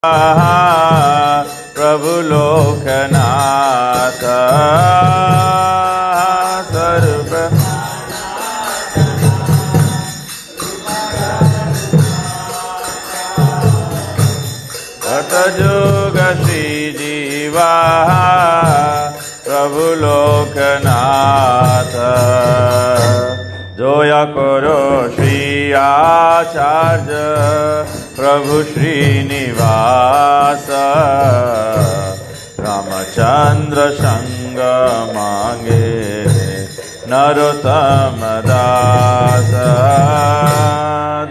प्रभु लोकनाथ सर्व जुग श्री जीवा प्रभु लोकनाथ जोया करो श्री आचार्य प्रभु श्रीनिवास रामचंद्र संग मांगे नरोत्तम दास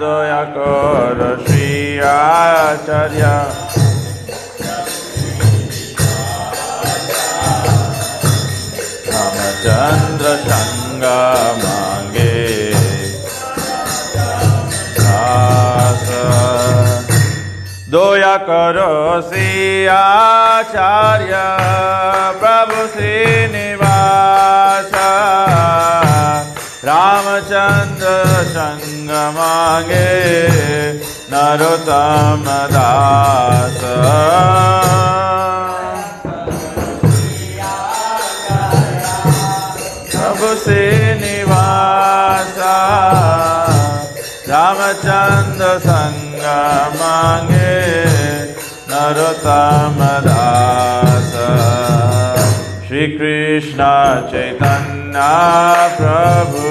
दया करो श्री आचार्य रामचंद्र संग मांगे दास दया करो श्री आचार्य प्रभु श्रीनिवास रामचंद्र संग मांगे नरोत्तम दास प्रभु श्रीनिवास रामचंद्र संग मांगे नरोत्तम दास श्री कृष्ण चैतन्य प्रभु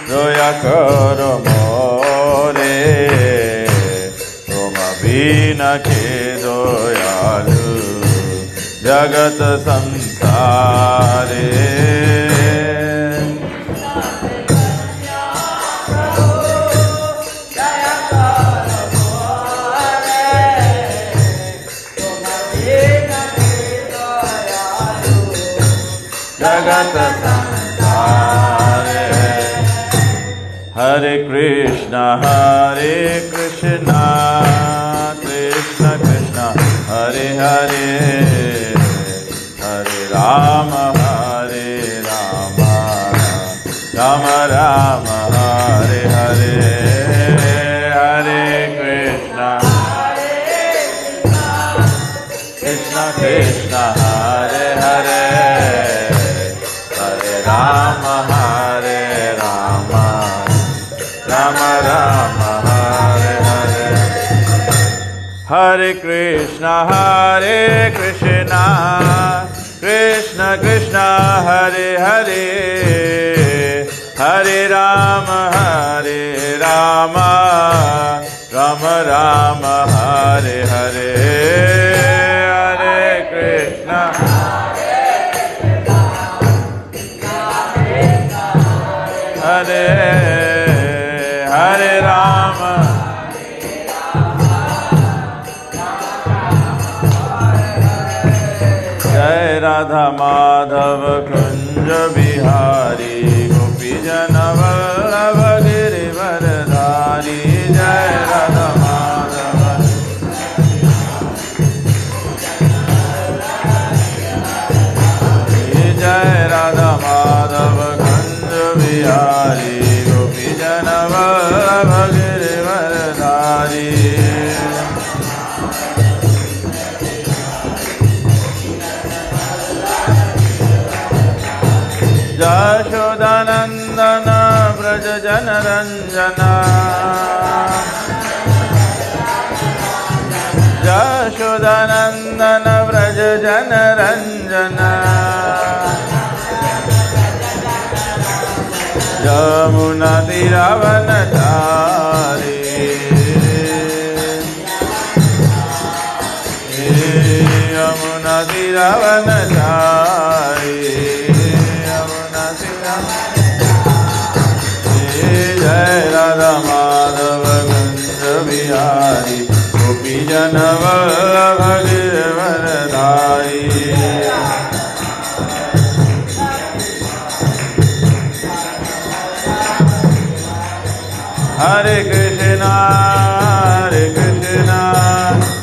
दया करो मोरे तुम बिना के दयालु जगत संसारे जगत संसारे हरे कृष्ण कृष्ण कृष्ण हरे हरे हरे राम राम राम हरे हरे हरे कृष्ण कृष्ण हरे हरे राम राम हरे हरे हरे कृष्ण कृष्ण कृष्ण हरे हरे हरे राम राम राम हरे हरे हरे कृष्ण हरे हरे राम जय राधा माधव कुंज बिहारी गोपी जन वल्लभ गिरिवरधारी जय राधा माधव जय राधा माधव कुंज बिहारी गोपी जन वल्लभ गिरिवरधारी यशोदानंदन व्रज जनरंजन यशोदानंदन व्रज जनरंजन यमुना तीरावनचारी यमुना तीरावनचारी जय राधा माधव कुंज बिहारी गोपी जन वल्लभ गिरिवरधारी हरे कृष्ण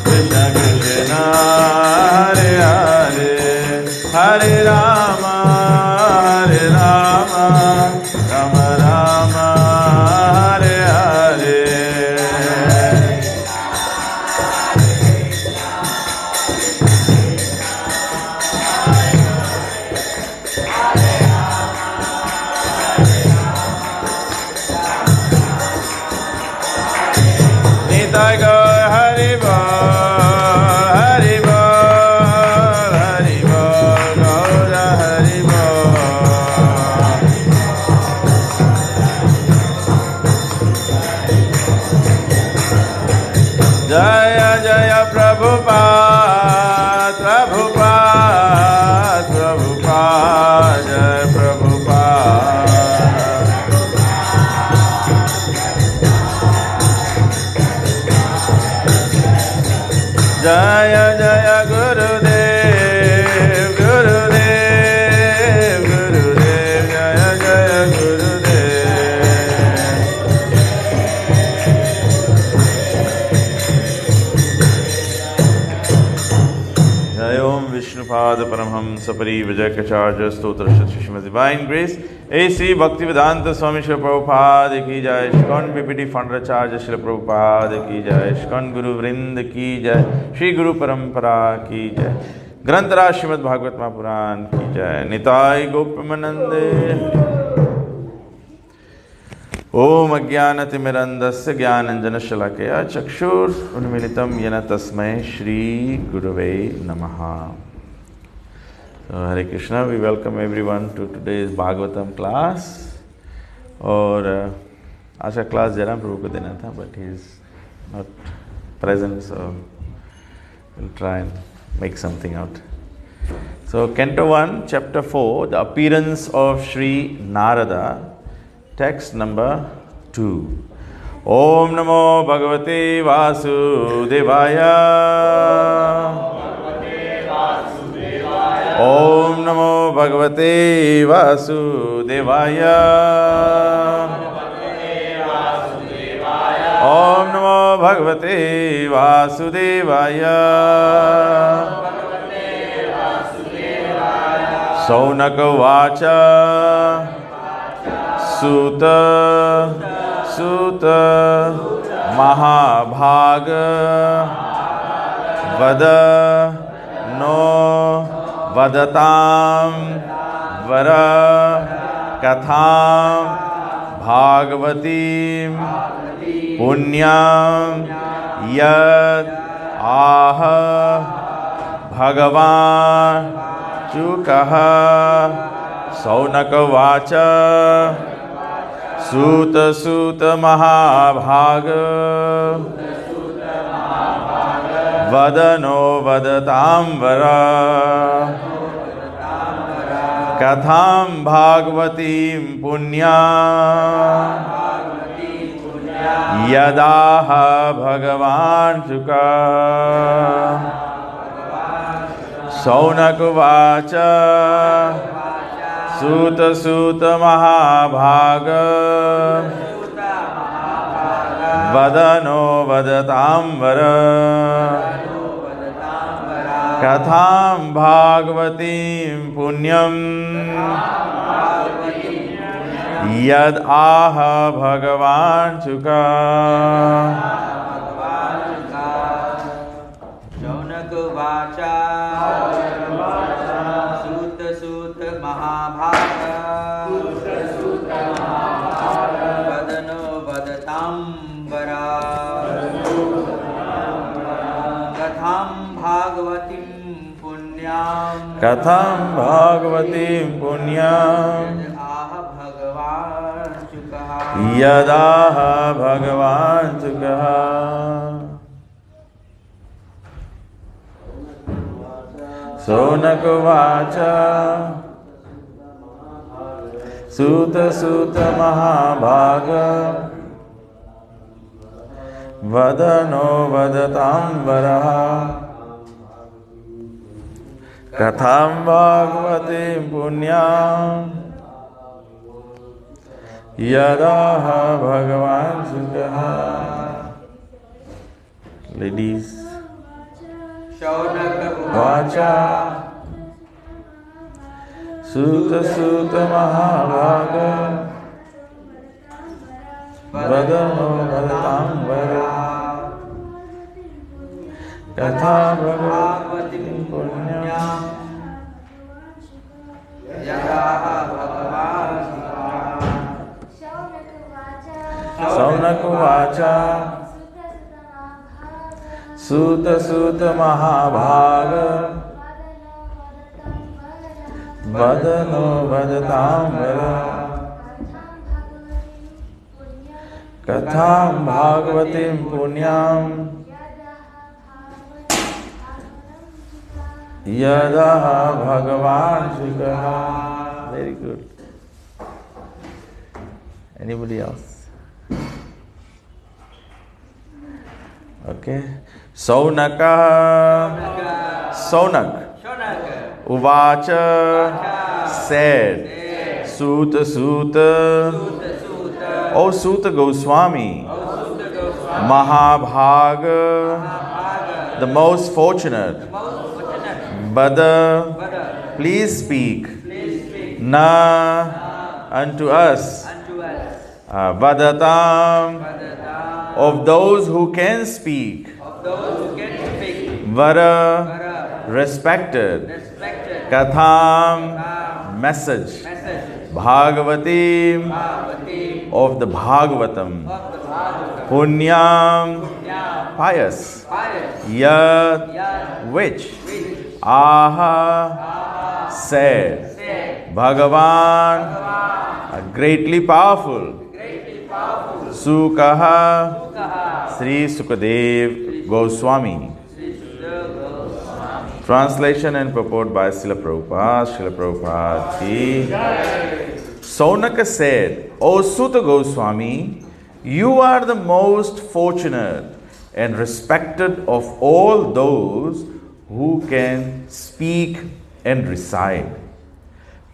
कृष्ण कृष्ण हरे हरे हरे राम राम राम हरे हरे जय जय गुरुदेव गुरुदेव गुरुदेव जय जय गुरुदेव। जय ओम विष्णुपाद परमहंस परिव्राजकाचार्य स्तोत्र Shrimad divine grace A.C. Bhaktivedanta Swami Srila Prabhupada की जय। इस्कॉन PPT फाउंडराचार्य श्रील प्रभुपाद की जय। इस्कॉन गुरु वृंद की जय। श्री गुरु परंपरा की जय। ग्रंथराज श्रीमद् भागवत महापुराण की जय। निताय गोपमनंदे। ओम अज्ञानतिमिरन्धस्य ज्ञानाञ्जनशलाकया चक्षुरुन्मीलितं येन तस्मै श्री गुरवे नमः। So, Hare Krishna, we welcome everyone to today's Bhagavatam class. और आज का क्लास जयराम प्रभु को देना था, but he is not present, so we'll try and make something out. So, Canto 1, Chapter 4, the appearance of Sri Narada, text number 2. Om Namo Bhagavate Vasudevaya. Om Namo Bhagavate Vasudevaya. Om Namo Bhagavate Vasudevaya. Saunaka Vacha Sutta Mahabhaga Vada No Vadatam Vara Katham Bhagavatim Punyam Yad Aha Bhagavan Chukaha Saunaka Vacha Sutta Mahabhaga Vadano Vadatam Vara Katham Bhagavatim Punyam Yadaha Bhagavan Chuka Saunaka Vacha Sutta Mahabhaga Vadano Vadatam Vara Katham Bhagavatim Punyam Yad Aha Bhagavan Chuka Saunaka Vacha Sutta Mahabhaga Vadano Vadatam Vara Katham Bhagavatim Punyam Katham Bhagavatim Punyam Yadaha Bhagavan Chukaha Saunaka Vacha Sutta Mahabhaga Vadano Vadatam Varaha Katham Bhagavatim Punyam Yadaha Bhagavan Chukaha. Ladies. Saunaka Vacha Sutta Mahabhaga Vadano Vadatam Vara Katha Bhagavatim Punyam Yadaha Bhagavan Saunaka Vacha Sutta Mahabhaga Vadano Vadatam Vara Katham Bhagavatim Punyam Yadaha Bhagavan Chukaha. Very good. Anybody else? Okay. Saunaka Saunak Uvacha said, Suta Suta, O Suta Goswami, Mahabhaga, the most fortunate, Bada, please speak, Na, unto us, Vadatam, of those who can speak, Vara, respected, Katham, message, Bhagavatim, of the Bhagavatam, Punyam, pious, Yat, which, Aha, said, Bhagavan, greatly powerful, Sukaha, Sri Sukadev Goswami. Translation and purport by Srila Prabhupada. Srila Prabhupada ki. Saunaka said, O Suta Goswami, you are the most fortunate and respected of all those who can speak and recite.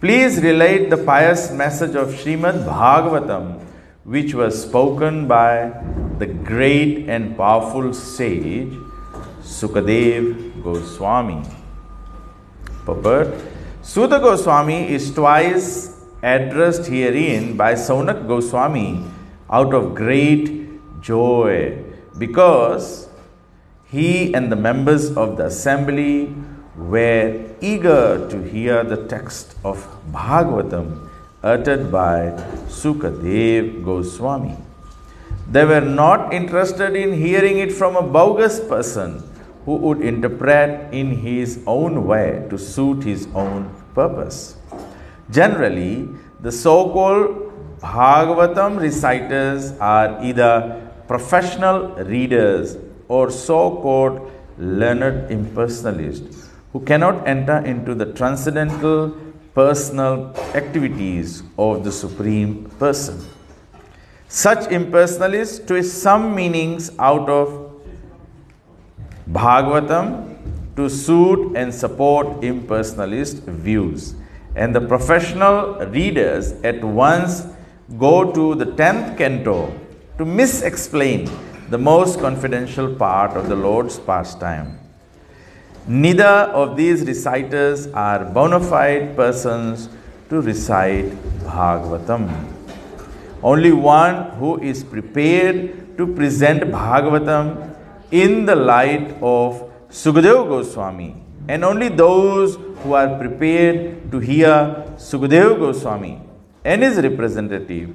Please relate the pious message of Srimad Bhagavatam, which was spoken by the great and powerful sage Sukadev Goswami. Purport. Suta Goswami is twice addressed herein by Saunak Goswami out of great joy, because he and the members of the assembly were eager to hear the text of Bhagavatam uttered by Sukadev Goswami. They were not interested in hearing it from a bogus person who would interpret in his own way to suit his own purpose. Generally, the so-called Bhagavatam reciters are either professional readers or so-called learned impersonalists who cannot enter into the transcendental personal activities of the Supreme Person. Such impersonalists twist some meanings out of Bhagavatam to suit and support impersonalist views, and the professional readers at once go to the 10th canto to misexplain the most confidential part of the Lord's pastime. Neither of these reciters are bona fide persons to recite Bhagavatam. Only one who is prepared to present Bhagavatam in the light of Sukadeva Goswami, and only those who are prepared to hear Sukadeva Goswami and his representative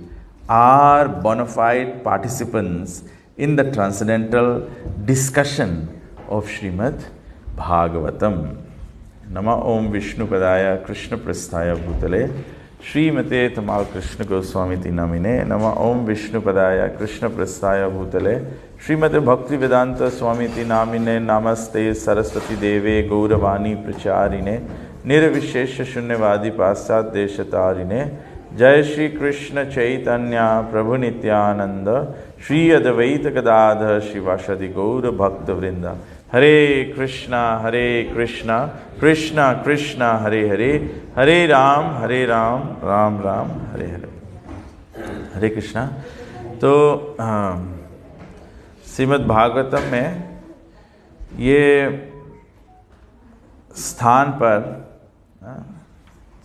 are bona fide participants in the transcendental discussion of Srimad Bhagavatam. Nama Om Vishnu Padaya Krishna Prasthaya Bhutale Srimate Tamal Krishna Goswami Namine. Nama Om Vishnu Padaya Krishna Prasthaya Bhutale Srimate Bhakti Vedanta Swami Namine. Namaste Saraswati Deve Gauravani Pracharine Nirvishesha Shunyavadi Paschat Deshatarine. Jai Shri Krishna Chaitanya Prabhu Nityananda Shri Advaita Gadadhar Shivashadi Gaura Bhakta Vrinda. Hare Krishna Krishna Krishna Hare Hare Hare Ram Ram Ram Hare Hare. Hare Krishna. तो श्रीमद् भागवतम में ये स्थान पर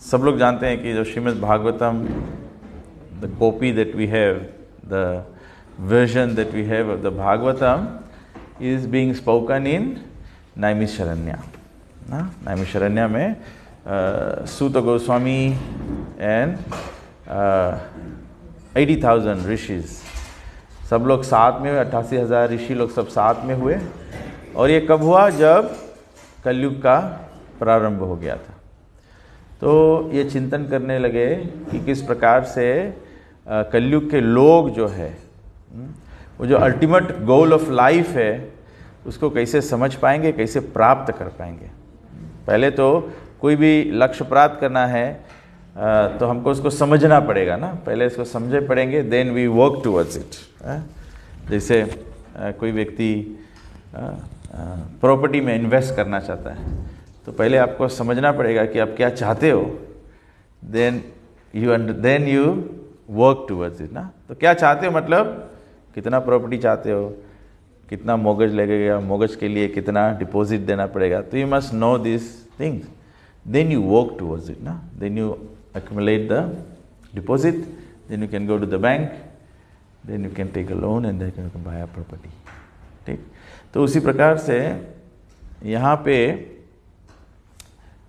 सब लोग जानते हैं कि जो Shrimad Bhagavatam, the copy that we have, the version that we have of the Bhagavatam is being spoken in Naimisharanya. Naimisharanya में Suta Goswami and 80,000 ऋषिज सब लोग साथ में हुए, 88,000 ऋषि लोग सब साथ में हुए। और ये कब हुआ? जब कलयुग का प्रारंभ हो गया था। तो ये चिंतन करने लगे कि किस प्रकार से कलयुग के लोग जो है वो जो अल्टीमेट गोल ऑफ लाइफ है उसको कैसे समझ पाएंगे, कैसे प्राप्त कर पाएंगे। पहले तो कोई भी लक्ष्य प्राप्त करना है तो हमको उसको समझना पड़ेगा ना, पहले इसको समझे पड़ेंगे, then we work towards it. जैसे कोई व्यक्ति प्रॉपर्टी में इन्वेस्ट करना चाहता है, तो पहले आपको समझना पड़ेगा कि आप क्या चाहते हो, then you work towards it ना। तो क्या चाहते हो मतलब कितना प्रॉपर्टी चाहते हो, कितना मोगज लगेगा, मोगज के लिए कितना डिपॉजिट देना पड़ेगा, तो you must know this things, then you work towards it ना, then you accumulate the deposit, then you can go to the bank, then you can take a loan and then you can buy a property. ठीक, तो उसी प्रकार से यहाँ पे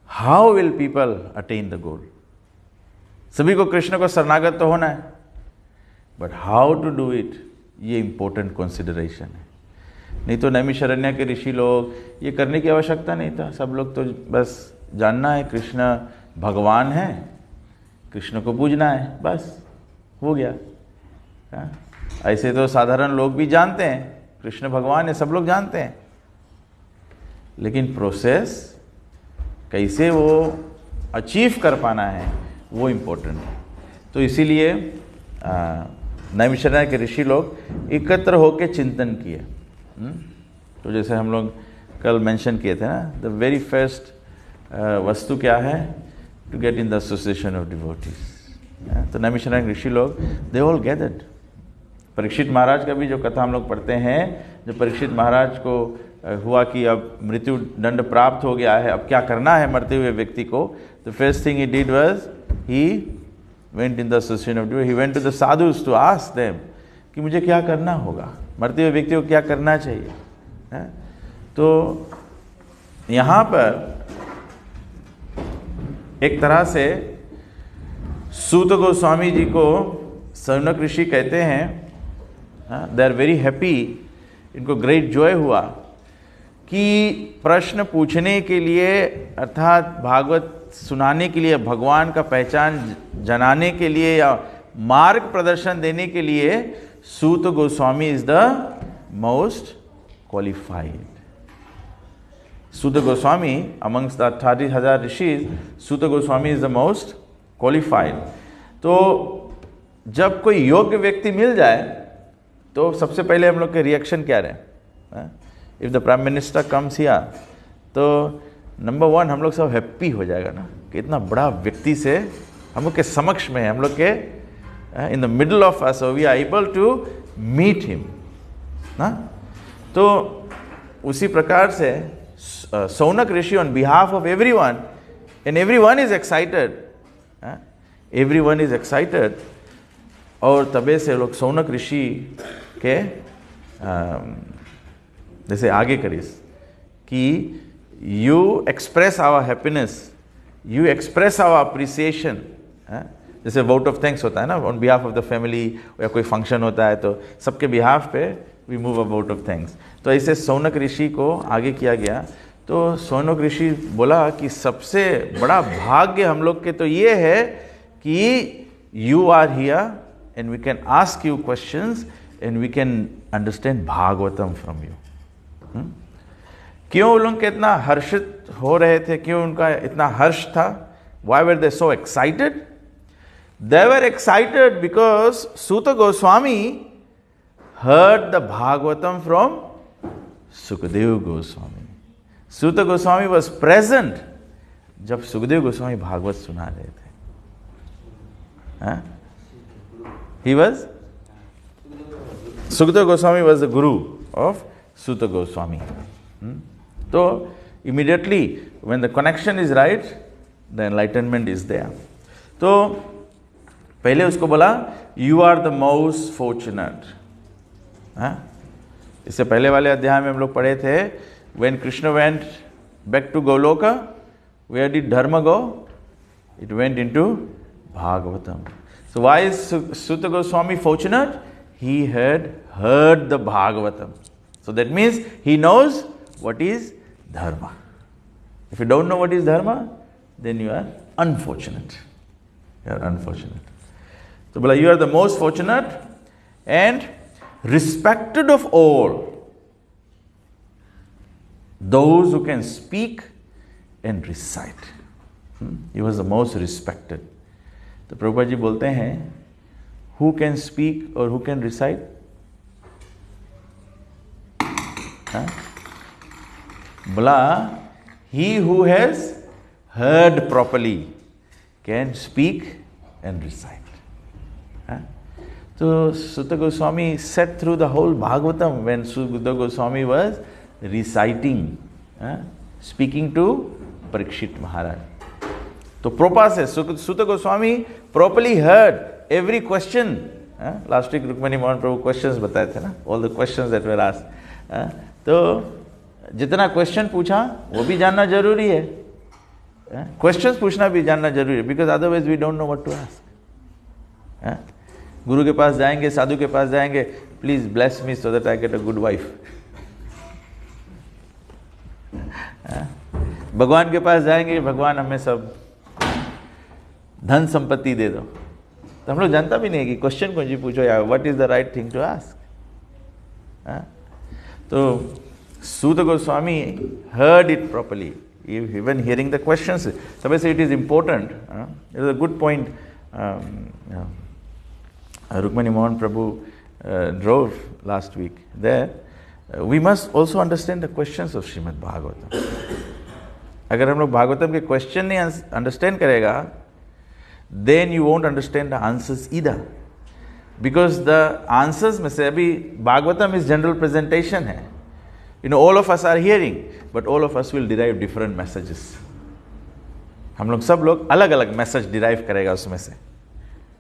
how will people attain the goal? सभी को कृष्ण को शरणागत तो होना है, but how to do it, ये important consideration है। नहीं तो नैमिषारण्य के ऋषि लोग ये करने की आवश्यकता नहीं था, सब लोग तो बस जानना है कृष्ण भगवान है, कृष्ण को पूजना है, बस हो गया। ऐसे तो साधारण लोग भी जानते हैं कृष्ण भगवान है, सब लोग जानते हैं, लेकिन प्रोसेस कैसे वो अचीव कर पाना है वो इम्पोर्टेंट है। तो इसीलिए नैमिषारण्य के ऋषि लोग एकत्र होकर चिंतन किए। तो जैसे हम लोग कल मेंशन किए थे ना, द वेरी फर्स्ट वस्तु क्या है, to get in the association of devotees. तो नैमिषारण्य ऋषि लोग they all gathered. परीक्षित महाराज का भी जो कथा हम लोग पढ़ते हैं, जब परीक्षित महाराज को हुआ कि अब मृत्यु दंड प्राप्त हो गया है, अब क्या करना है मरते हुए व्यक्ति को, the first thing he did was he went in the association of devotees. He went to the sadhus to ask them कि मुझे क्या करना होगा, मरते हुए व्यक्ति को क्या करना चाहिए। तो यहाँ पर एक तरह से सूत गोस्वामी जी को शौनक ऋषि कहते हैं, दे आर वेरी हैप्पी, इनको ग्रेट जॉय हुआ कि प्रश्न पूछने के लिए अर्थात भागवत सुनाने के लिए, भगवान का पहचान जनाने के लिए या मार्ग प्रदर्शन देने के लिए Suta Goswami is the most qualified. Suta Goswami, amongst the 30,000 rishis, Suta Goswami is the most qualified. तो जब कोई योग्य व्यक्ति मिल जाए तो सबसे पहले हम लोग के रिएक्शन क्या रहे? If the prime minister comes here, तो नंबर वन हम लोग सब हैप्पी हो जाएगा ना कि इतना बड़ा व्यक्ति से हम लोग के समक्ष में, हम लोग के in the middle of us, we are able to meet him ना। तो उसी प्रकार से Saunak Rishi on behalf of everyone, and everyone is excited, everyone is excited, और तबे से लोग सौनक ऋषि के जैसे आगे करिस कि you express our happiness, you express our appreciation, जैसे वोट ऑफ थैंक्स होता है ना, on behalf of the family, या कोई फंक्शन होता है तो सबके बिहाफ पे we move a vote of thanks. तो ऐसे सौनक ऋषि को आगे किया गया। तो सौनक ऋषि बोला कि सबसे बड़ा भाग्य हम लोग के तो ये है कि you are here and we can ask you questions and we can understand Bhagavatam from you. क्यों उन लोग इतना हर्षित हो रहे थे, क्यों उनका इतना हर्ष था? Why were they so excited? They were excited because Suta Goswami heard the Bhagavatam from Sukadeva Goswami. Suta Goswami was present जब सुखदेव गोस्वामी भागवत सुना रहे थे। He was Sukadeva Goswami was the guru of Suta Goswami. तो immediately when the connection is right, the enlightenment is there. तो पहले उसको बोला you are the most fortunate. इससे पहले वाले अध्याय में हम लोग पढ़े थे, when Krishna went back to Goloka, where did dharma go? It went into Bhagavatam. So why is Suta Goswami fortunate? He had heard the Bhagavatam. So that means he knows what is dharma. If you don't know what is dharma, then you are unfortunate. You are unfortunate. So bola, you are the most fortunate and respected of all those who can speak and recite. He was the most respected. तो प्रभुपाद जी बोलते हैं, who can speak or who can recite? बोला he who has heard properly can speak and recite. So Sutta Goswami sat through the whole Bhagavatam when Sutta Goswami was reciting, speaking to Parikshit Maharaj. So Prabhupada says, Sutta Goswami properly heard every question. Last week Rukmani Mohan Prabhu questions बताए थे ना, all the questions that were asked. तो जितना question पूछा वो भी जानना जरूरी है, क्वेश्चंस पूछना भी जानना जरूरी है, because otherwise we don't know what to ask. गुरु के पास जाएंगे, साधु के पास जाएंगे, please bless me so that I get a good wife. भगवान के पास जाएंगे, भगवान हमें सब धन संपत्ति दे दो. तो हम लोग जानता भी नहीं कि क्वेश्चन कौन जी पूछो यार, what is the right thing to ask. तो Sutta Goswami heard it properly, even hearing the questions. So I say it is important. It is a good point. Rukmani Mohan Prabhu drove last week there. We must also understand the questions of Srimad Bhagavatam. अगर हम लोग भागवतम के question नहीं understand करेगा, then you won't understand the answers either. Because the answers में से अभी Bhagavatam is general presentation है. You know, all of us are hearing, but all of us will derive different messages. हम लोग सब लोग अलग अलग मैसेज डिराइव करेगा उसमें से.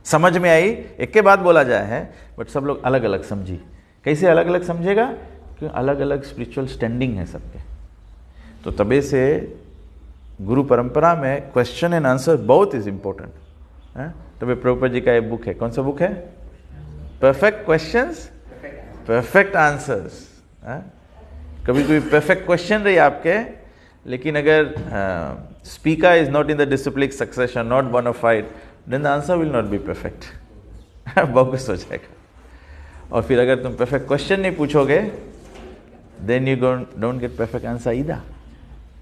समझ में आई, एक के बाद बोला जाए है, बट सब लोग अलग अलग समझी. कैसे अलग अलग समझेगा? क्योंकि अलग अलग स्पिरिचुअल स्टैंडिंग है सबके. तो तबे से गुरु परंपरा में क्वेश्चन एंड आंसर बहुत इज इम्पोर्टेंट. तबे प्रभुपाद जी का एक बुक है, कौन सा बुक है? Perfect questions, perfect answers. कभी कभी परफेक्ट क्वेश्चन रही आपके, लेकिन अगर speaker is not in the disciplic succession, not bona fide, then the answer will not be perfect. Bogus हो जाएगा. और फिर अगर तुम परफेक्ट क्वेश्चन नहीं पूछोगे, then you don't get perfect answer either.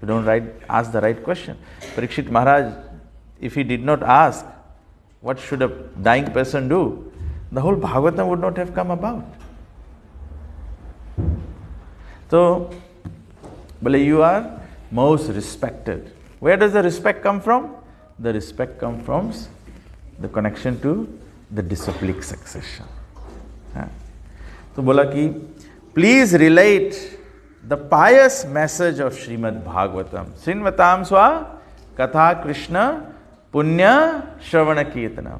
You don't ask the right question. Parikshit Maharaj, if he did not ask what should a dying person do, the whole Bhagavatam would not have come about. तो बोले you are most respected. Where does the respect come from? The respect come from the connection to the disciplic succession. तो बोला कि please relate the pious message of Shrimad Bhagavatam. श्रीन्वताम स्वा कथा कृष्ण पुण्य श्रवण कीर्तनम.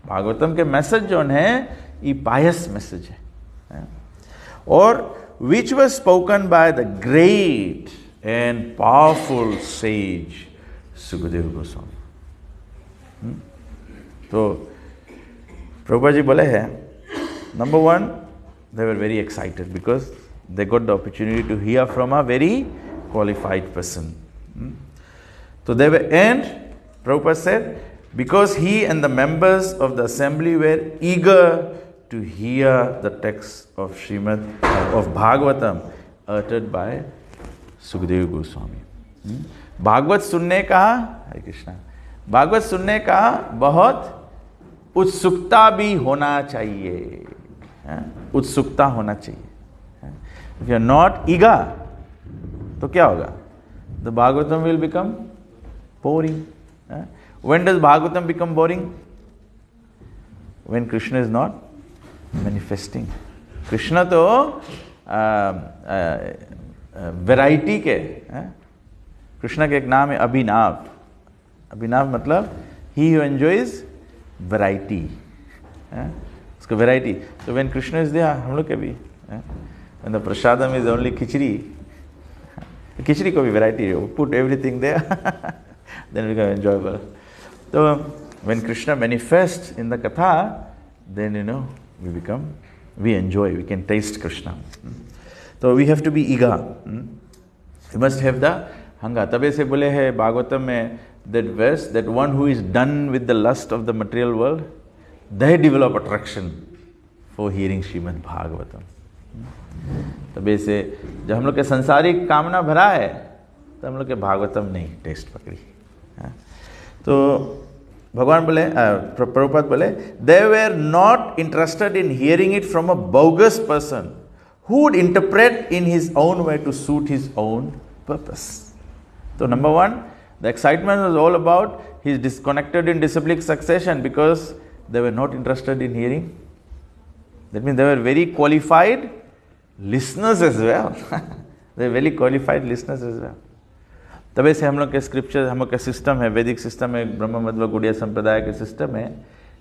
भागवतम के message जो है ये पायस मैसेज है, और which was spoken by the great and powerful sage Sukadeva Goswami. तो प्रभुपाद जी बोले हैं, number one, they were very excited because they got the opportunity to hear from a very qualified person. So they were, and Prabhupada said, because he and the members of the assembly were eager to hear the text of Srimad of Bhagavatam uttered by Sukadeva Goswami. Bhagavat सुनने का, हरे कृष्णा, भागवत सुनने का बहुत उत्सुकता भी होना चाहिए. उत्सुकता होना चाहिए. If you are not eager, तो क्या होगा? The Bhagavatam will become boring. When does Bhagavatam become boring? When Krishna is not manifesting. Krishna तो वैरायटी के, कृष्ण के एक नाम है अभिनाव. अभिनाव मतलब ही हु एंजॉयज वैरायटी, उसको वैरायटी. तो व्हेन कृष्ण इज देयर, हम लोग के भी when the prasadam is only khichdi, khichdi को भी वैरायटी है, put everything there, then we can enjoyable. तो when Krishna manifest in the katha, then you know we enjoy, we can taste Krishna. So we have to be eager. We must have the hunger. तबे से बोले हैं भागवतम में that verse, that one who is done with the lust of the material world, they develop attraction for hearing Srimad Bhagavatam. तबे से जब हम लोग के संसारिक कामना भरा है, तो हम लोग के भागवतम नहीं टेस्ट पकड़ी. तो भगवान बोले, प्रभुपाद बोले, they were not interested in hearing it from a bogus person who would interpret in his own way to suit his own purpose. So number one, the excitement was all about he's disconnected in disciplic succession because they were not interested in hearing. That means they were very qualified listeners as well. They were very qualified listeners as well. तब से हम लोग के scripture, हम लोग का system है, वैदिक सिस्टम है, ब्रह्म मध्व गुड़िया संप्रदाय के सिस्टम है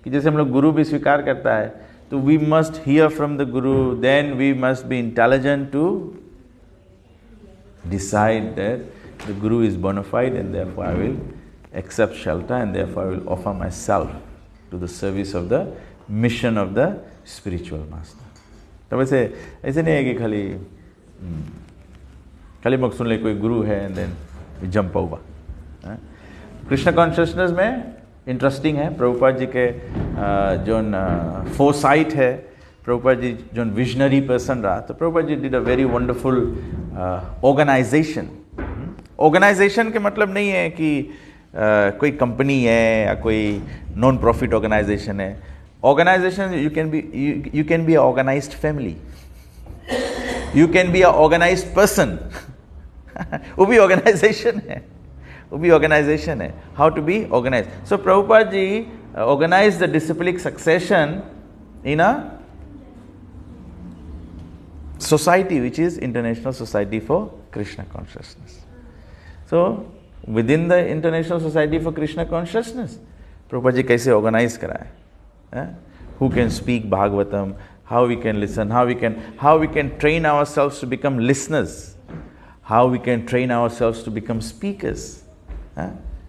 कि जैसे हम लोग गुरु भी स्वीकार करता है तो we must hear from the guru, then we must be intelligent to decide that the guru is bona fide and therefore I will accept shelter and therefore I will offer myself to the service of the mission of the spiritual master. तब ऐसे नहीं है कि खाली मुख सुन ले कोई गुरु है and then we jump over. Krishna consciousness में इंटरेस्टिंग है, प्रभुपाद जी के जो फोरसाइट है, प्रभुपाद जी जो विजनरी पर्सन रहा, तो Prabhupada ji did a very wonderful organisation. Organisation के मतलब नहीं है कि कोई कंपनी है या कोई नॉन प्रॉफिट ऑर्गेनाइजेशन है. Organisation you can be an organized family, you can be an organized person. वो भी ऑर्गेनाइजेशन है, वो भी ऑर्गेनाइजेशन है. How to be organise. So Prabhupada ji organise the disciplic succession in a society which is International Society for Krishna Consciousness. So within the International Society for Krishna Consciousness, Prabhupada ji कैसे organise कराए, who can speak Bhagavatam, how we can listen, how we can train ourselves to become listeners, how we can train ourselves to become speakers.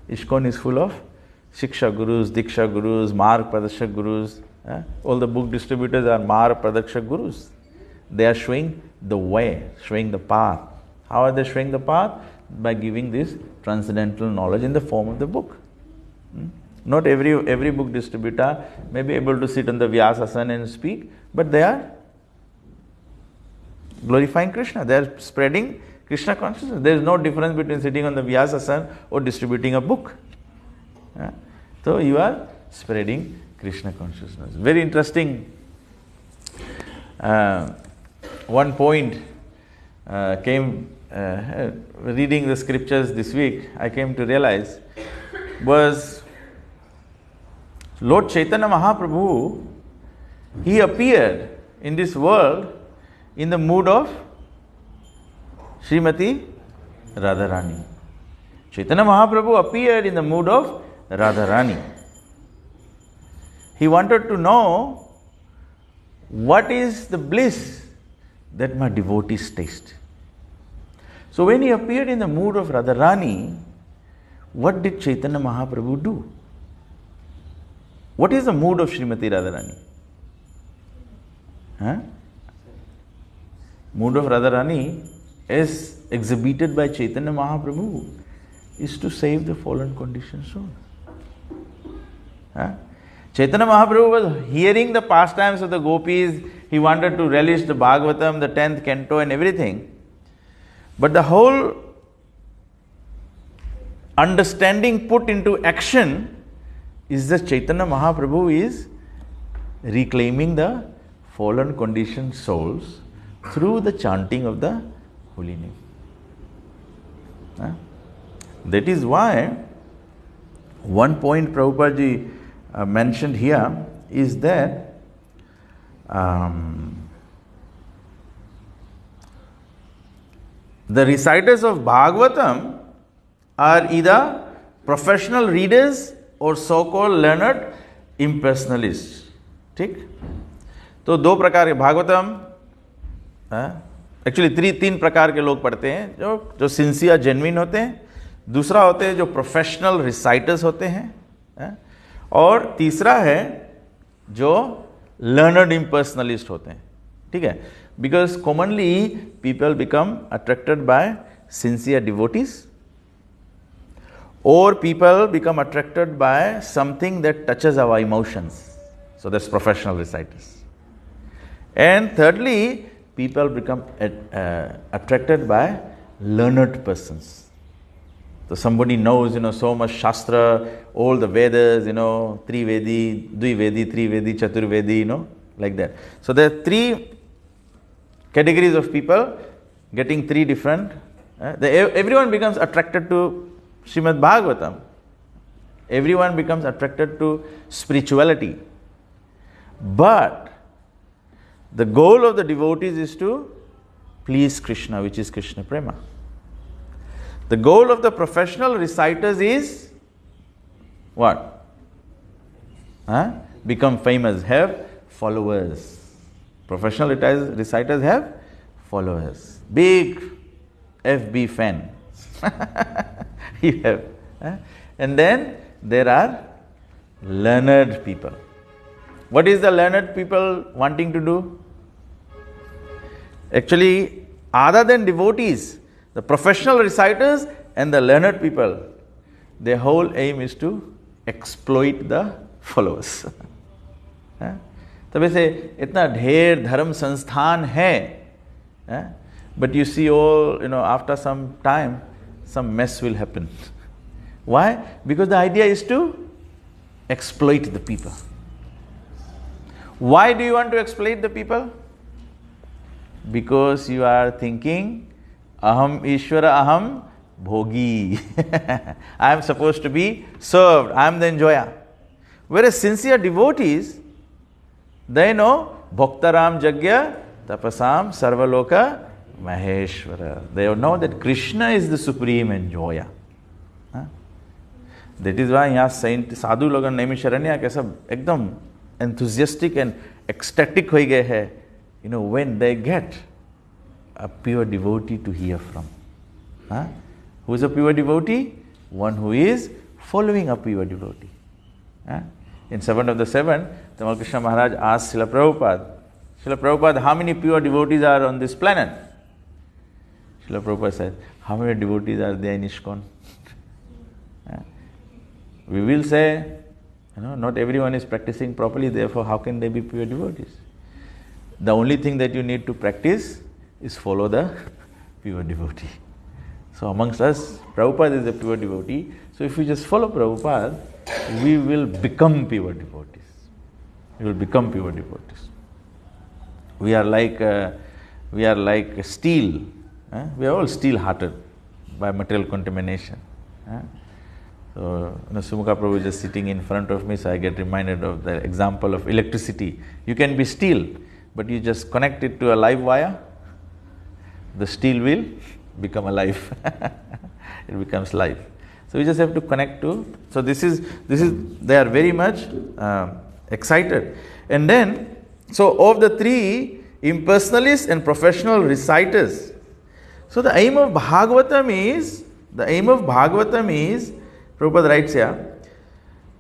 ISKCON is full of Shiksha Gurus, Diksha Gurus, Marg Pradakshak Gurus. All the book distributors are Marg Pradakshak Gurus. They are showing the way, showing the path. How are they showing the path? By giving this transcendental knowledge in the form of the book. Not every book distributor may be able to sit on the Vyasasana and speak, but they are glorifying Krishna. They are spreading Krishna consciousness. There is no difference between sitting on the Vyasasana or distributing a book. So you are spreading Krishna consciousness. Very interesting. One point came reading the scriptures this week, I came to realize was Lord Chaitanya Mahaprabhu, he appeared in this world in the mood of Srimati Radharani. Chaitanya Mahaprabhu appeared in the mood of Radharani. He wanted to know what is the bliss that my devotees taste. So when he appeared in the mood of Radharani, what did Chaitanya Mahaprabhu do? What is the mood of Srimati Radharani? Mood of Radharani is exhibited by Chaitanya Mahaprabhu is to save the fallen conditioned soul. Chaitanya Mahaprabhu was hearing the pastimes of the gopis. He wanted to relish the Bhagavatam, the 10th canto and everything. But the whole understanding put into action is that Chaitanya Mahaprabhu is reclaiming the fallen conditioned souls through the chanting of the holy name. That is why one point Prabhupada ji mentioned here is that the reciters of Bhagavatam are either professional readers or so-called learned impersonalists. ठीक? तो दो प्रकार के Bhagavatam, actually तीन प्रकार के लोग पढ़ते हैं, जो सिंसियर जेन्युइन होते हैं, दूसरा होते हैं जो प्रोफेशनल रिसाइटर्स होते हैं, और तीसरा है जो लर्नड impersonalist होते हैं. ठीक है? Because commonly people become attracted by sincere devotees, or people become attracted by something that touches our emotions. So that's professional reciters. And thirdly, people become attracted by learned persons. So somebody knows, so much Shastra, all the Vedas, Trivedi, Dvivedi, Trivedi, Chaturvedi, like that. So there are three categories of people getting three different Everyone becomes attracted to Srimad Bhagavatam. Everyone becomes attracted to spirituality. But the goal of the devotees is to please Krishna, which is Krishna Prema. The goal of the professional reciters is what? Become famous, have followers. Professional reciters have followers. Big FB fan. You have. And then there are learned people. What is the learned people wanting to do? Actually, other than devotees, the professional reciters and the learned people, their whole aim is to exploit the followers. तब से इतना ढेर धर्म संस्थान है, but you see all, after some time, some mess will happen. Why? Because the idea is to exploit the people. Why do you want to exploit the people? Because you are thinking, aham Ishvara, aham bhogi. I am supposed to be served, I am the enjoyer. Whereas sincere devotees, they know Bhaktaram Jagya Tapasam Sarvaloka Maheshwara. They know that Krishna is the supreme enjoyer. That is why यहाँ saint साधु लोग नैमिषारण्य के सब एकदम enthusiastic and ecstatic हो गए हैं, when they get a pure devotee to hear from. Who is a pure devotee? One who is following a pure devotee. In 7 of the 7, Tamal Krishna Maharaj asked Srila Prabhupada, how many pure devotees are on this planet? Srila Prabhupada said, how many devotees are there in ISKCON? We will say, not everyone is practicing properly, therefore how can they be pure devotees? The only thing that you need to practice is follow the pure devotee. So amongst us, Prabhupada is a pure devotee. So if we just follow Prabhupada, we will become pure devotees. We will become pure devotees. We are like steel. We are all steel-hearted by material contamination. So, Sumukha Prabhu is just sitting in front of me, so I get reminded of the example of electricity. You can be steel, but you just connect it to a live wire, the steel will become alive. It becomes live. So we just have to connect to. So this is. They are very much excited. And then, so of the three, impersonalists and professional reciters. So the aim of Bhagavatam is, Prabhupada writes here,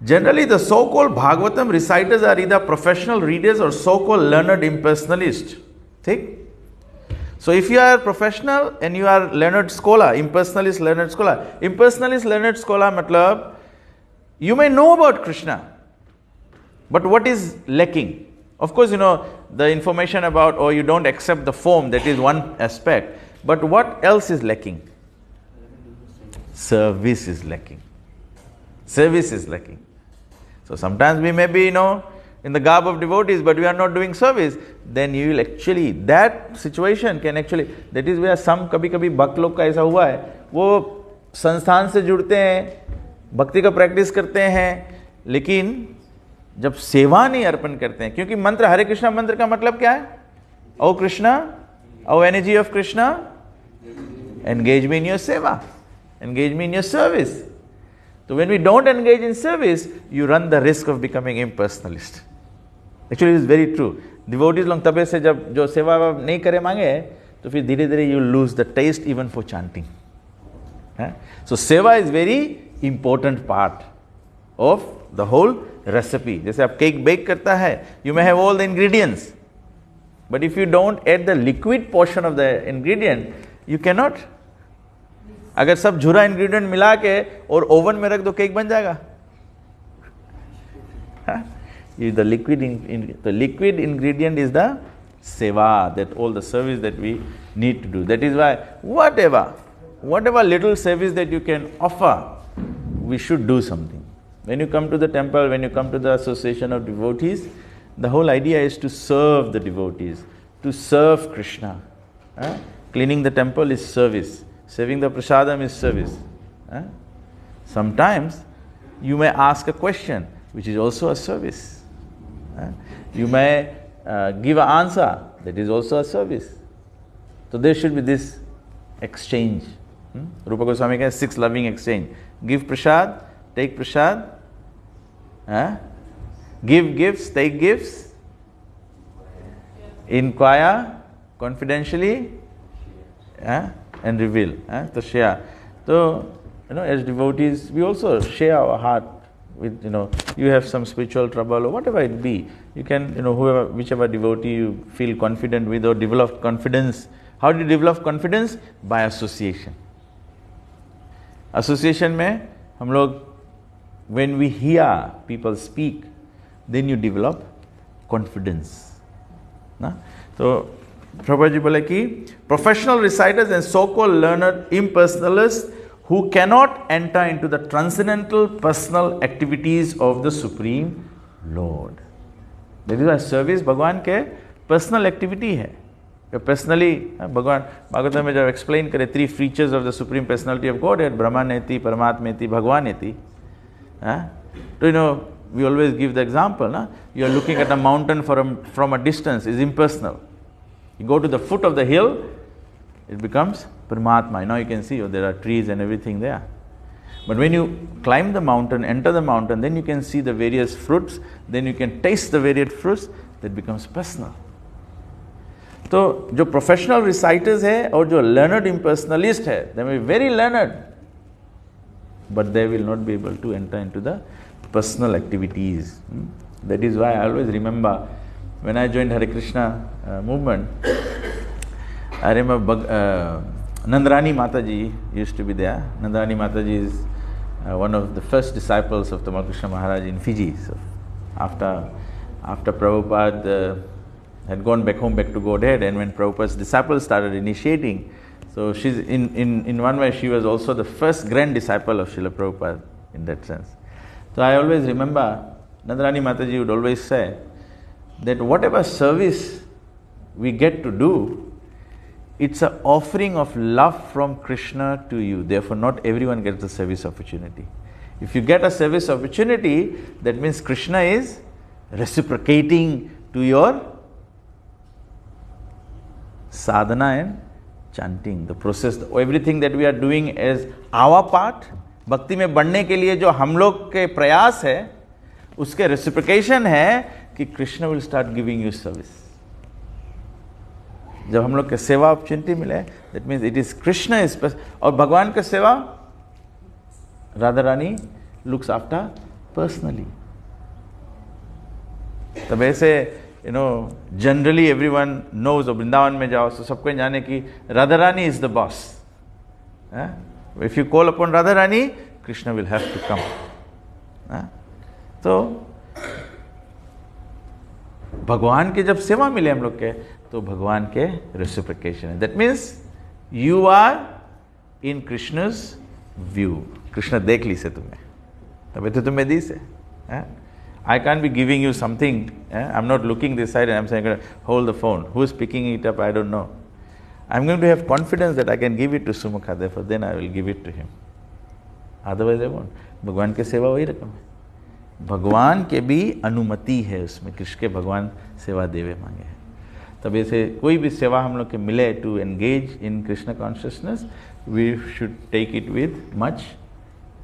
generally the so-called Bhagavatam reciters are either professional readers or so-called learned impersonalists. Take? So if you are professional and you are learned scholar, impersonalist learned scholar. Impersonalist learned scholar matlab, you may know about Krishna, but what is lacking? Of course, the information about, or you don't accept the form, that is one aspect. But what else is lacking? Service is lacking. Service is lacking. So sometimes we may be, in the garb of devotees, but we are not doing service. Then you will actually, that situation can actually, that is where some कभी भक्त लोग का ऐसा हुआ है, वो संस्थान से जुड़ते हैं, भक्ति का प्रैक्टिस करते हैं, लेकिन जब सेवा नहीं अर्पण करते हैं, क्योंकि मंत्र हरे कृष्णा मंत्र का मतलब क्या है? Oh Krishna, oh energy of Krishna, engage me in your seva, engage me in your service. So when we don't engage in service, you run the risk of becoming impersonalist. Actually, it is very true. Devotees लोग तबे से जब जो सेवा नहीं करे मांगे, तो फिर धीरे धीरे you lose the taste even for chanting. So seva is very important part of the whole recipe. जैसे आप केक बेक करता है, you may have all the ingredients, but if you don't add the liquid portion of the ingredient, you cannot. अगर सब झूरा ingredient मिला के और ओवन में रख दो, केक बन जाएगा. The liquid ingredient is the seva, that all the service that we need to do. That is why whatever little service that you can offer, we should do something. When you come to the temple, when you come to the association of devotees, the whole idea is to serve the devotees, to serve Krishna. Cleaning the temple is service. Serving the prasadam is service. Sometimes you may ask a question, which is also a service. You may give an answer, that is also a service. So there should be this exchange. Rupa Goswami has 6 loving exchange. Give prasad, take prasad, give gifts, take gifts, inquire confidentially, and reveal. So share. So, as devotees, we also share our heart with, you have some spiritual trouble or whatever it be. You can, whichever devotee you feel confident with or develop confidence. How do you develop confidence? By association. Association में हम लोग, when we hear people speak, then you develop confidence. ना? तो Prabhupada जी बोले कि professional reciters and so-called learned impersonalists who cannot enter into the transcendental personal activities of the Supreme Lord. That is why service भगवान के personal activity है. Personally, भगवान भागवतम में जब explain करे 3 features of the Supreme Personality of Godhead, Brahmaneti, Paramatmeti, Bhagwaneti. So, we always give the example. You are looking at a mountain from a distance, is impersonal. You go to the foot of the hill, it becomes Paramatma. Now you can see, there are trees and everything there. But when you climb the mountain, enter the mountain, then you can see the various fruits, then you can taste the various fruits, that becomes personal. तो जो professional रिसाइटर्स है और जो learned impersonalist है, they may be very learned, but they will not be able to enter into the personal activities. That is why I always remember when I joined Hare Krishna movement, I remember Nandarani Mataji used to be there. Nandarani Mataji is one of the first disciples of Tamal Krishna Maharaj in Fiji. So after Prabhupada had gone back home, back to Godhead, and when Prabhupada's disciples started initiating, so she's in one way she was also the first grand disciple of Srila Prabhupada in that sense. So I always remember Nandarani Mataji would always say that whatever service we get to do, it's an offering of love from Krishna to you. Therefore, not everyone gets the service opportunity. If you get a service opportunity, that means Krishna is reciprocating to your sadhana and chanting. The process, everything that we are doing as our part, भक्ति में बढ़ने के लिए जो हम लोग के प्रयास है, उसके reciprocation है कि Krishna will start giving you service. जब हम लोग के सेवा अपॉर्चुनिटी मिले, that means it is Krishna is, और भगवान का सेवा Radha Rani looks after personally. तब ऐसे जनरली एवरीवन नोज, और वृंदावन में जाओ तो सबको जाने की Radha Rani is the boss. If you call upon Radha Rani, Krishna will have to come. तो भगवान की जब सेवा मिले हम लोग के, तो भगवान के रेसिप्रिकेशन है. That means you are in Krishna's view. Krishna देख ली से तुम्हें, तभी तो तुम्हें दी से. I can be giving you something, I am not looking this side and I am saying hold the phone, who is picking it up, I don't know. I am going to have confidence that I can give it to Sumukha, therefore then I will give it to him. Otherwise I won't. भगवान की सेवा वही रकम है. भगवान के भी अनुमति है उसमें, कृष्ण के भगवान सेवा देवे मांगे हैं. तब ऐसे कोई भी सेवा हम लोग के मिले to engage in Krishna consciousness, we should take it with much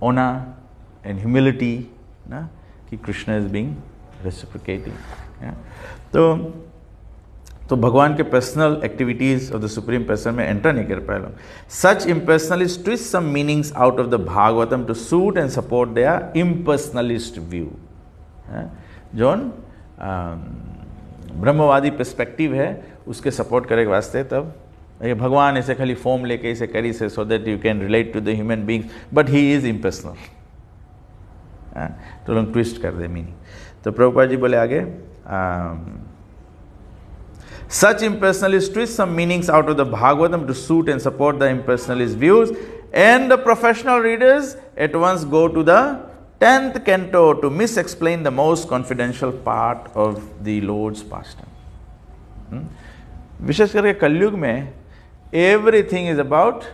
honour and humility, ना, कि कृष्ण इज बीइंग रेसिप्रोकेटिंग. तो भगवान के personal activities of the supreme person में एंटर नहीं कर पाए लोग. Such impersonalist twist some meanings out of the Bhagavatam to suit and support their impersonalist view. जोन ब्रह्मवादी पर्सपेक्टिव है, उसके सपोर्ट करे के वास्ते तब ये भगवान ऐसे खाली फॉर्म लेके इसे करी से, so that you can relate to the human beings, but he is impersonal. तो लोग ट्विस्ट कर दे मीनिंग. तो प्रभुपाद जी बोले आगे, such impersonalists twist some meanings out of the Bhagavatam to suit and support the impersonalist views, and the professional readers at once go to the 10th canto to misexplain the most confidential part of the Lord's pastime. विशेष करके कलयुग में everything is about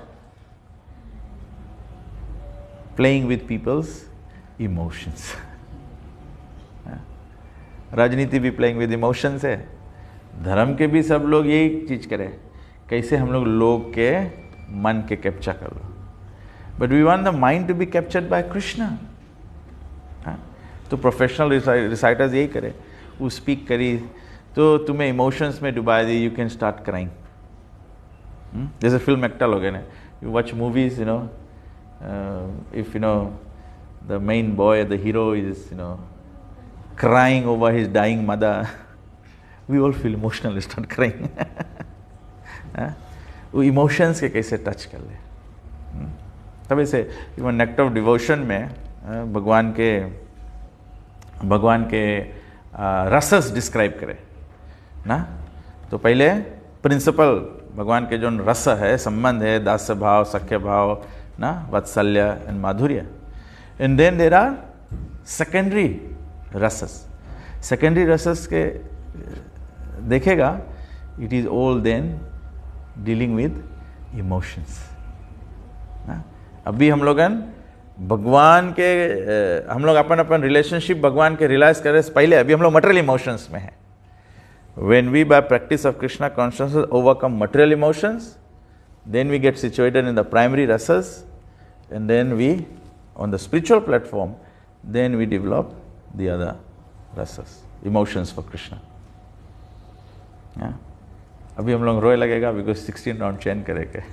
playing with people's emotions. राजनीति भी playing with emotions है, धर्म के भी सब लोग यही चीज करें, कैसे हम लोग के मन के कैप्चर कर लो. But we want the mind to be captured by Krishna. तो प्रोफेशनल रिसाइटर्स यही करे, वो स्पीक करी तो तुम्हें इमोशंस में डुबा दी, यू कैन स्टार्ट क्राइंग. जैसे फिल्म एक्टर लोग हैं ना, you watch movies, you know, if you know the main boy, the hero is you know crying over his dying mother, we all feel emotional, start crying. वो emotions के कैसे touch कर ले. तब ऐसे इवन नेक्ट ऑफ डिवोशन में भगवान के रसस डिस्क्राइब करे ना. तो पहले प्रिंसिपल भगवान के जो रस है, संबंध है, दास्य भाव, सख्य भाव ना, vatsalya and madhurya. And then there are secondary rasas. Secondary rasas के देखेगा, it is all then dealing with emotions. अभी हम लोग भगवान के हम लोग अपन रिलेशनशिप भगवान के रियलाइज करे से पहले अभी हम लोग मटेरियल इमोशंस में है. When we by practice of Krishna consciousness overcome material emotions, then we get situated in the primary rasas, and then we on the spiritual platform, then we develop the other rasas, emotions for Krishna. अभी हम लोग रोए लगेगा because 16 round चैन करेंगे.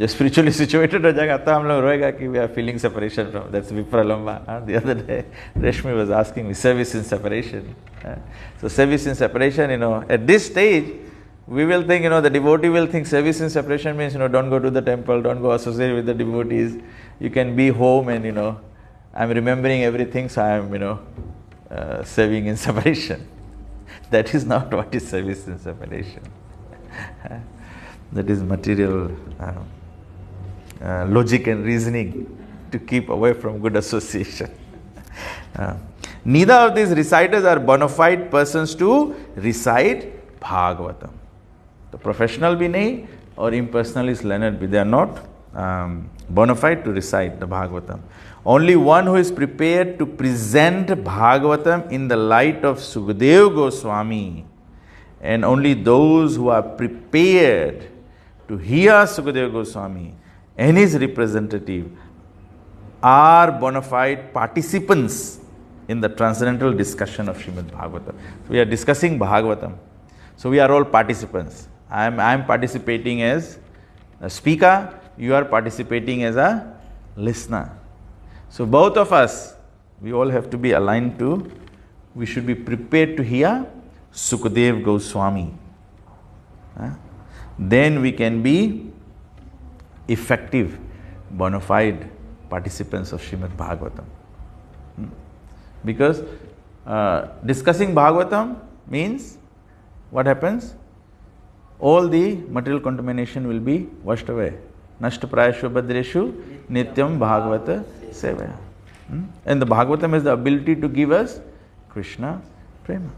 जो spiritually situated हो जाएगा तब हम लोग रोएगा कि we are feeling separation from. That's vipralambha. The other day Rashmi was asking me service in separation. So service in separation, you know, at this stage we will think, you know, the devotee will think service in separation means, you know, don't go to the temple, don't go associate with the devotees, you can be home and, you know, I'm remembering everything, so I am, you know, serving in separation. That is not what is service in separation. That is material logic and reasoning to keep away from good association. Neither of these reciters are bona fide persons to recite Bhagavatam. The professional bhi nahi or impersonalist learned bhi, they are not bona fide to recite the Bhagavatam. Only one who is prepared to present Bhagavatam in the light of Sukadeva Goswami, and only those who are prepared to hear Sukadeva Goswami and his representative are bona fide participants in the transcendental discussion of Srimad Bhagavatam. So we are discussing Bhagavatam. So we are all participants. I am participating as a speaker, you are participating as a listener. So both of us, we all have to be aligned to, we should be prepared to hear Sukadeva Goswami. Then we can be effective, bona fide participants of Srimad Bhagavatam. Because discussing Bhagavatam means, what happens? All the material contamination will be washed away. Nashta prayashu badreshu nityam bhagavata sevaya. And the Bhagavatam is the ability to give us Krishna prema.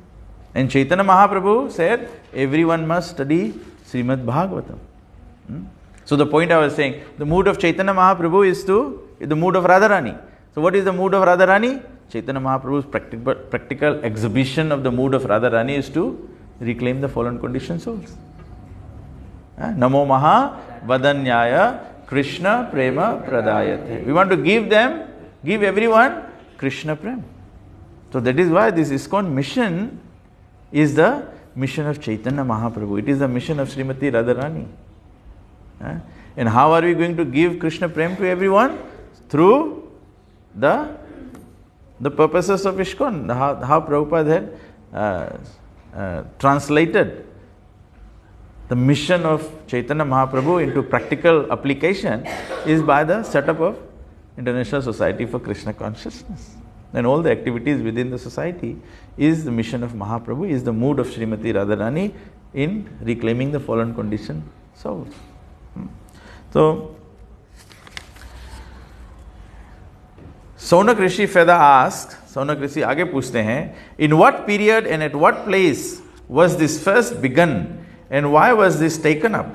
And Chaitanya Mahaprabhu said, everyone must study Srimad Bhagavatam. So the point I was saying, the mood of Chaitanya Mahaprabhu is the mood of Radharani. So what is the mood of Radharani? Chaitanya Mahaprabhu's practical exhibition of the mood of Radharani is to reclaim the fallen conditioned souls. Namo Maha Vadanyaya Krishna Prema Pradayate. We want to give everyone Krishna Prema. So that is why this ISKCON mission is the mission of Chaitanya Mahaprabhu. It is the mission of Srimati Radharani. And how are we going to give Krishna Prema to everyone? Through the purposes of ISKCON. How Prabhupada had translated the mission of Chaitanya Mahaprabhu into practical application is by the setup of International Society for Krishna Consciousness. And all the activities within the society is the mission of Mahaprabhu, is the mood of Srimati Radharani in reclaiming the fallen conditioned souls. So, Sonak Rishi further asks, Sonak Rishi आगे पूछते हैं, in what period and at what place was this first begun and why was this taken up?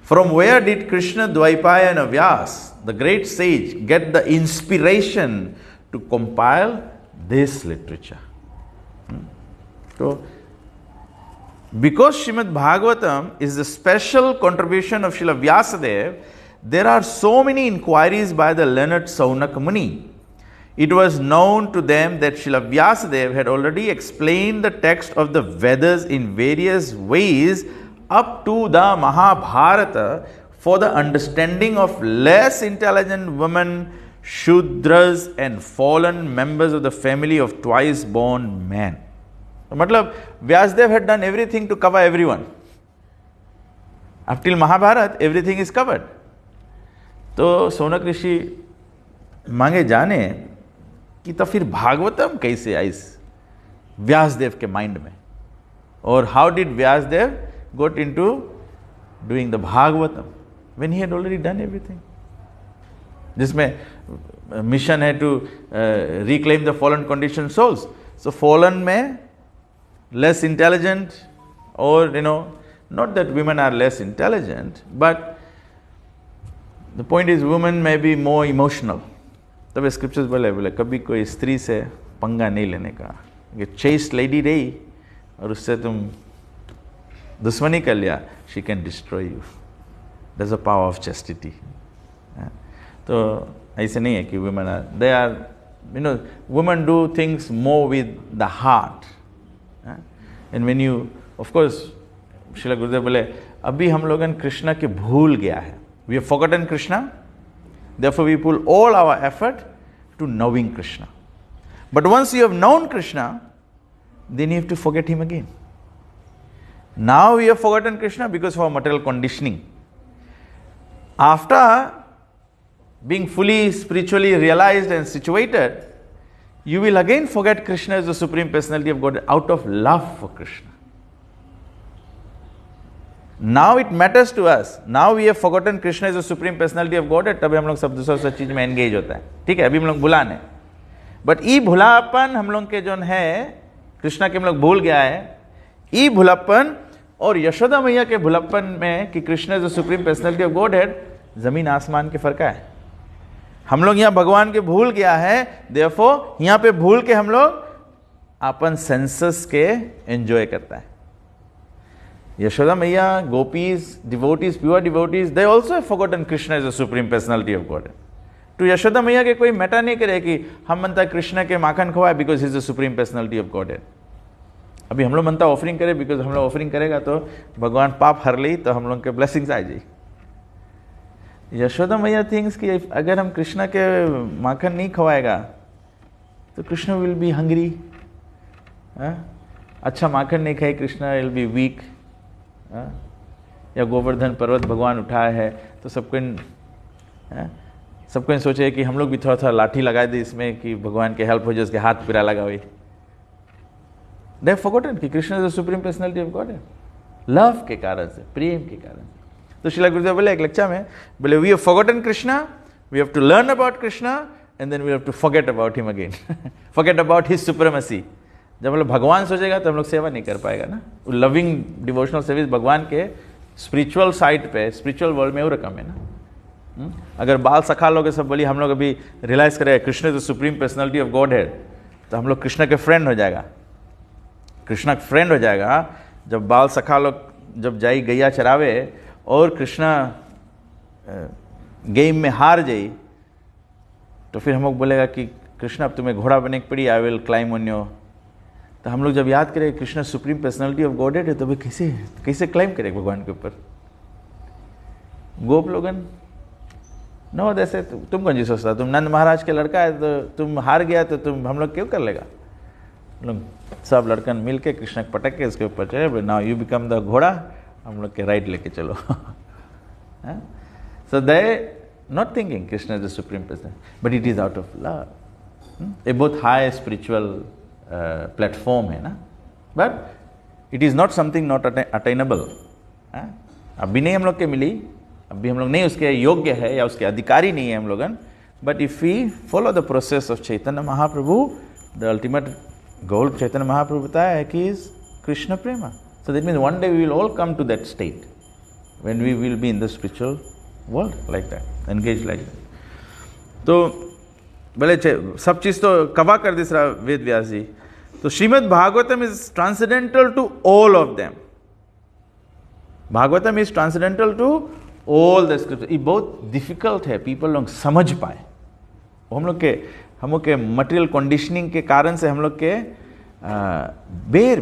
From where did Krishna, Dvaipayana, Vyas, the great sage, get the inspiration to compile this literature? So, because Srimad Bhagavatam is the special contribution of Srila Vyasadeva, there are so many inquiries by the learned Saunaka Muni. It was known to them that Srila Vyasadeva had already explained the text of the Vedas in various ways up to the Mahabharata for the understanding of less intelligent women, Shudras and fallen members of the family of twice born men. Matlab, Vyasadeva had done everything to cover everyone. Up till Mahabharata, everything is covered. तो सौनक ऋषि मांगे जाने कि तो फिर भागवतम कैसे आई व्यासदेव के mind में, और how did Vyasadeva got into doing the Bhagavatam when he had already done everything, जिसमें मिशन है to reclaim the fallen condition souls. So fallen में less intelligent, or not that women are less intelligent, but the point is women may be more emotional. तब scriptures बोले कभी कोई स्त्री से पंगा नहीं लेने का, chaste lady रही और उससे तुम दुश्मनी कर लिया, she can destroy you. That's the power of chastity. तो ऐसे नहीं है कि women are, women do things more with the heart. And when you, of course, Srila Gurudev बोले अभी हम लोगन कृष्णा के भूल गया है. We have forgotten Krishna. Therefore, we pull all our effort to knowing Krishna. But once you have known Krishna, then you have to forget him again. Now we have forgotten Krishna because of our material conditioning. After being fully spiritually realized and situated, you will again forget Krishna as the Supreme Personality of Godhead out of love for Krishna. Now it matters to us. Now we have forgotten Krishna as the Supreme Personality of Godhead, तभी हम लोग सब दूसरा चीज में engage होता है. ठीक है, अभी हम लोग भुलाने. बट ई भुलापन हम लोग के जो है कृष्णा के हम लोग भूल गया है. ई भुलापन और यशोदा मैया के भुलापन में कि Krishna is the supreme personality of godhead, जमीन आसमान के फर्क है. हम लोग यहाँ भगवान के भूल गया है, देयरफॉर यहाँ पे भूल के हम लोग अपन सेंसस के एंजॉय करता है. यशोदा मैया, gopis, devotees, pure devotees, they also have forgotten Krishna is the supreme personality of God. तो यशोदा मैया के कोई मैटर नहीं करे कि हम मनता कृष्णा के माखन खवाए because he is the supreme personality of God. अभी हम लोग मनता ऑफरिंग करे बिकॉज हम लोग ऑफरिंग करेगा तो भगवान पाप हर ली तो हम लोग के ब्लेसिंग्स आ जाए. यशोदा मैया थिंग्स कि अगर हम कृष्णा के माखन नहीं खवाएगा तो कृष्ण विल बी हंग्री. अच्छा माखन नहीं खाए कृष्णा विल बी वीक. या गोवर्धन पर्वत भगवान उठाया है तो सबको सोचे कि हम लोग भी थोड़ा थोड़ा लाठी लगा दे इसमें कि भगवान के हेल्प हो जाए, उसके हाथ पिरा लगा हुई. दे हैव फॉरगॉटन कि Krishna is the supreme personality of God है. लव के कारण से, प्रेम के कारण से. तो श्रीला गुरुदेव बोले एक लेक्चर में, बोले we have forgotten Krishna, we have to learn about Krishna and then we have to forget about him again. Forget about his supremacy. जब हम लोग भगवान सोचेगा तो हम लोग सेवा नहीं कर पाएगा ना. लविंग डिवोशनल सर्विस भगवान के स्पिरिचुअल साइड पे, स्पिरिचुअल वर्ल्ड में वो रकम है ना. अगर बाल सखा लोग सब बोली हम लोग अभी रियलाइज करें Krishna is the supreme personality of God head, तो हम लोग कृष्ण के फ्रेंड हो जाएगा. कृष्ण का फ्रेंड हो जाएगा. जब बाल सखा लोग जब जाई गैया चरावे और कृष्णा गेम में हार जाई तो फिर हम लोग बोलेगा कि कृष्ण अब तुम्हें घोड़ा बनने की पड़ी, I will climb on your. तो हम लोग जब याद करें Krishna supreme personality of godhead है तो भाई कैसे क्लाइम करेगा भगवान के ऊपर. गोप लोगन नो जैसे तुम कौन जी सोचता, तुम नंद महाराज के लड़का है तो तुम हार गया तो तुम हम लोग क्यों कर लेगा. लोग सब लड़कन मिल के कृष्ण पटक के उसके ऊपर चले, नाउ यू बिकम द घोड़ा, हम लोग के राइट लेके चलो. So they not thinking Krishna is the supreme person, but it is out of love. A बहुत हाई स्पिरिचुअल प्लेटफॉर्म है ना, but it is not something not attainable. अभी नहीं हम लोग के मिली, अभी हम लोग नहीं उसके योग्य है या उसके अधिकारी नहीं है हम लोगन. But if we follow the process of Chaitanya Mahaprabhu, the ultimate goal Chaitanya Mahaprabhu बताया है कि is Krishna prema. So that means one day we will all come to that state. when we will be in the spiritual world like that, engaged like that. तो भले सब चीज तो कवा कर दिस रहा वेद व्यास जी. तो Srimad Bhagavatam is transcendental to all of them. Bhagavatam is transcendental to all the scripture. ये बहुत डिफिकल्ट है, पीपल लोग समझ पाए. हम लोग के मटेरियल कंडीशनिंग के कारण से हम लोग के बेर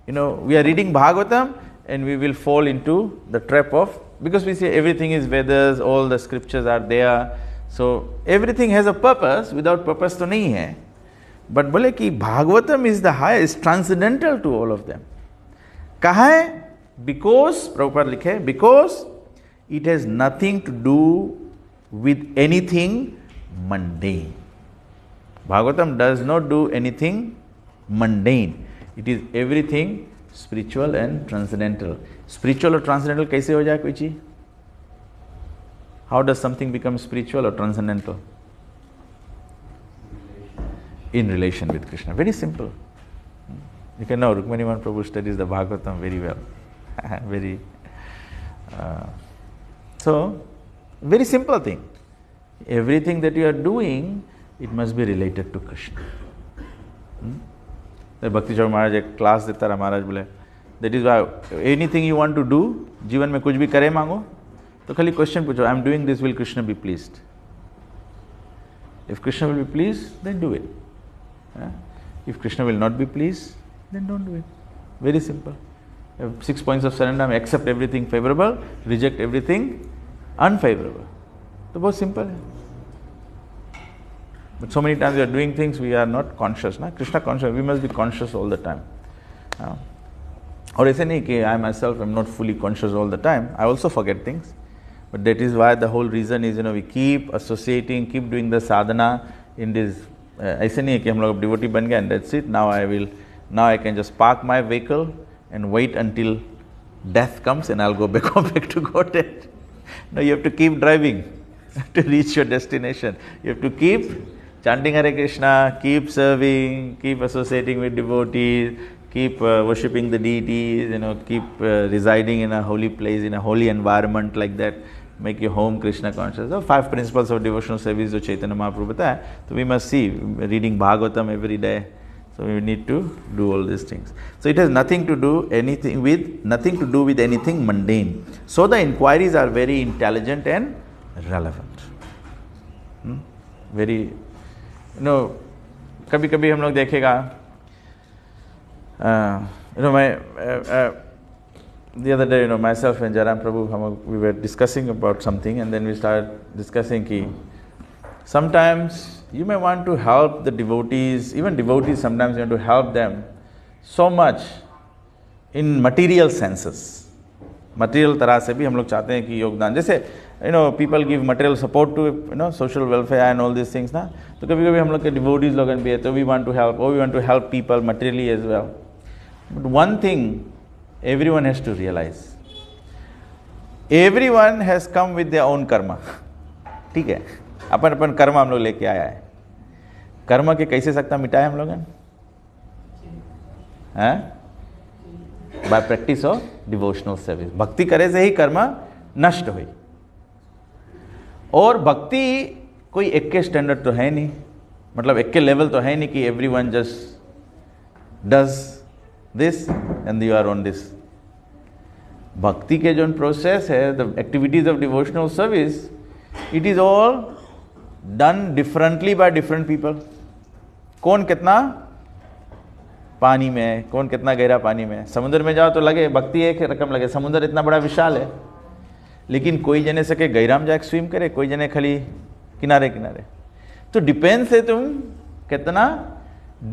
we are reading Bhagavatam and we will fall into the trap of, because we say everything is Vedas, all the scriptures are there, so everything has a purpose. Without purpose तो नहीं है. But बोले कि Bhagavatam is the highest, transcendental to all of them. कहा है? Because, Prabhupada लिखे, because it has nothing to do with anything mundane. Bhagavatam does not do anything mundane. It is everything spiritual and transcendental. Spiritual or transcendental कैसे हो जाए कोई चीज? How does something become spiritual or transcendental? In relation with Krishna. Very simple. You can know Rukmaniman Prabhu studies the Bhagavatam very well. So, very simple thing. Everything that you are doing, it must be related to Krishna. भक्ति चौड़ महाराज एक class देता रहा. महाराज बोले that is why anything you want to do, जीवन में कुछ भी करे मांगो तो खाली क्वेश्चन पूछो, I am doing this, will Krishna be pleased? If Krishna will be pleased then do it. If Krishna will not be pleased then don't do it. Very simple. 6 points of surrender. Accept everything favourable, reject everything unfavourable. तो बहुत simple है. But so many times we are doing things we are not conscious. ना Krishna conscious, we must be conscious all the time. और ऐसे नहीं कि I myself am not fully conscious all the time. I also forget things. But that is why the whole reason is, we keep associating, keep doing the sadhana in this. ऐसे नहीं है कि हम लोग devotee बन गए and that's it. Now I can just park my vehicle and wait until death comes and I'll go back to Godhead. No, you have to keep driving to reach your destination. You have to keep chanting Hare Krishna, keep serving, keep associating with devotees, keep worshipping the deities, keep residing in a holy place, in a holy environment like that. Make your home Krishna conscious. So 5 principles of devotional service जो चैतन्य महाप्रभु बताया. So we must see, reading Bhagavatam every day. So we need to do all these things. So it has nothing to do with anything mundane. So the inquiries are very intelligent and relevant. Very, कभी कभी हम लोग देखेगा, the other day, myself and Jaram Prabhu, we were discussing about something, and then we started discussing ki sometimes you may want to help the devotees, even devotees sometimes you want to help them so much in material senses. Material तरह से भी हम लोग चाहते हैं कि योगदान, जैसे people give material support to social welfare and all these things ना, तो कभी कभी हम लोग के devotees लोग भी है तो we want to help people materially as well. But one thing everyone has to realize, everyone has come with their own karma. ठीक है, अपन कर्म हम लोग लेके आया है. कर्म के कैसे सकता मिटाए हम लोग हैं? Bye practice of devotional service. भक्ति करे से ही कर्म नष्ट हुई. और भक्ति कोई एक के स्टैंडर्ड तो है नहीं, मतलब एक के लेवल तो है नहीं कि everyone just does this and you are on this. भक्ति के जो प्रोसेस है, the activities of devotional service, it is all done differently by different people. कौन कितना पानी में, कौन कितना गहरा पानी में. समुद्र में जाओ तो लगे भक्ति एक रकम लगे, समुद्र इतना बड़ा विशाल है, लेकिन कोई जने सके गहरा में जाके स्विम करे, कोई जने खाली किनारे किनारे. तो डिपेंड्स है तुम कितना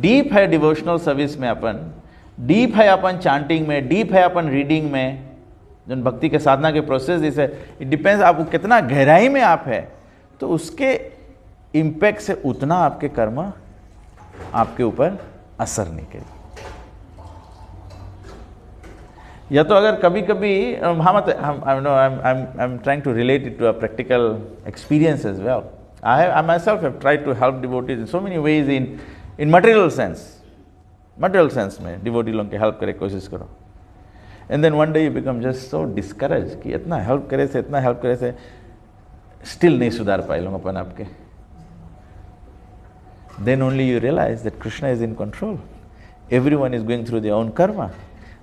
डीप है डिवोशनल सर्विस में, अपन डीप है अपन चांटिंग में, डीप है अपन रीडिंग में, जो भक्ति के साधना के प्रोसेस जैसे, इट डिपेंड्स आप कितना गहराई में आप है, तो उसके इम्पैक्ट से उतना आपके कर्म आपके ऊपर असर नहीं करेगी. या तो अगर कभी कभी I'm trying to relate it to a practical experience as well. I myself have tried to help devotees in so many ways in material sense. Material sense में devotee लोगों के help करे कोशिश करो. And then one day you become just so discouraged कि इतना help करे से still नहीं सुधार पाए लोग अपन आपके. Then only you realize that Krishna is in control. Everyone is going through their own karma.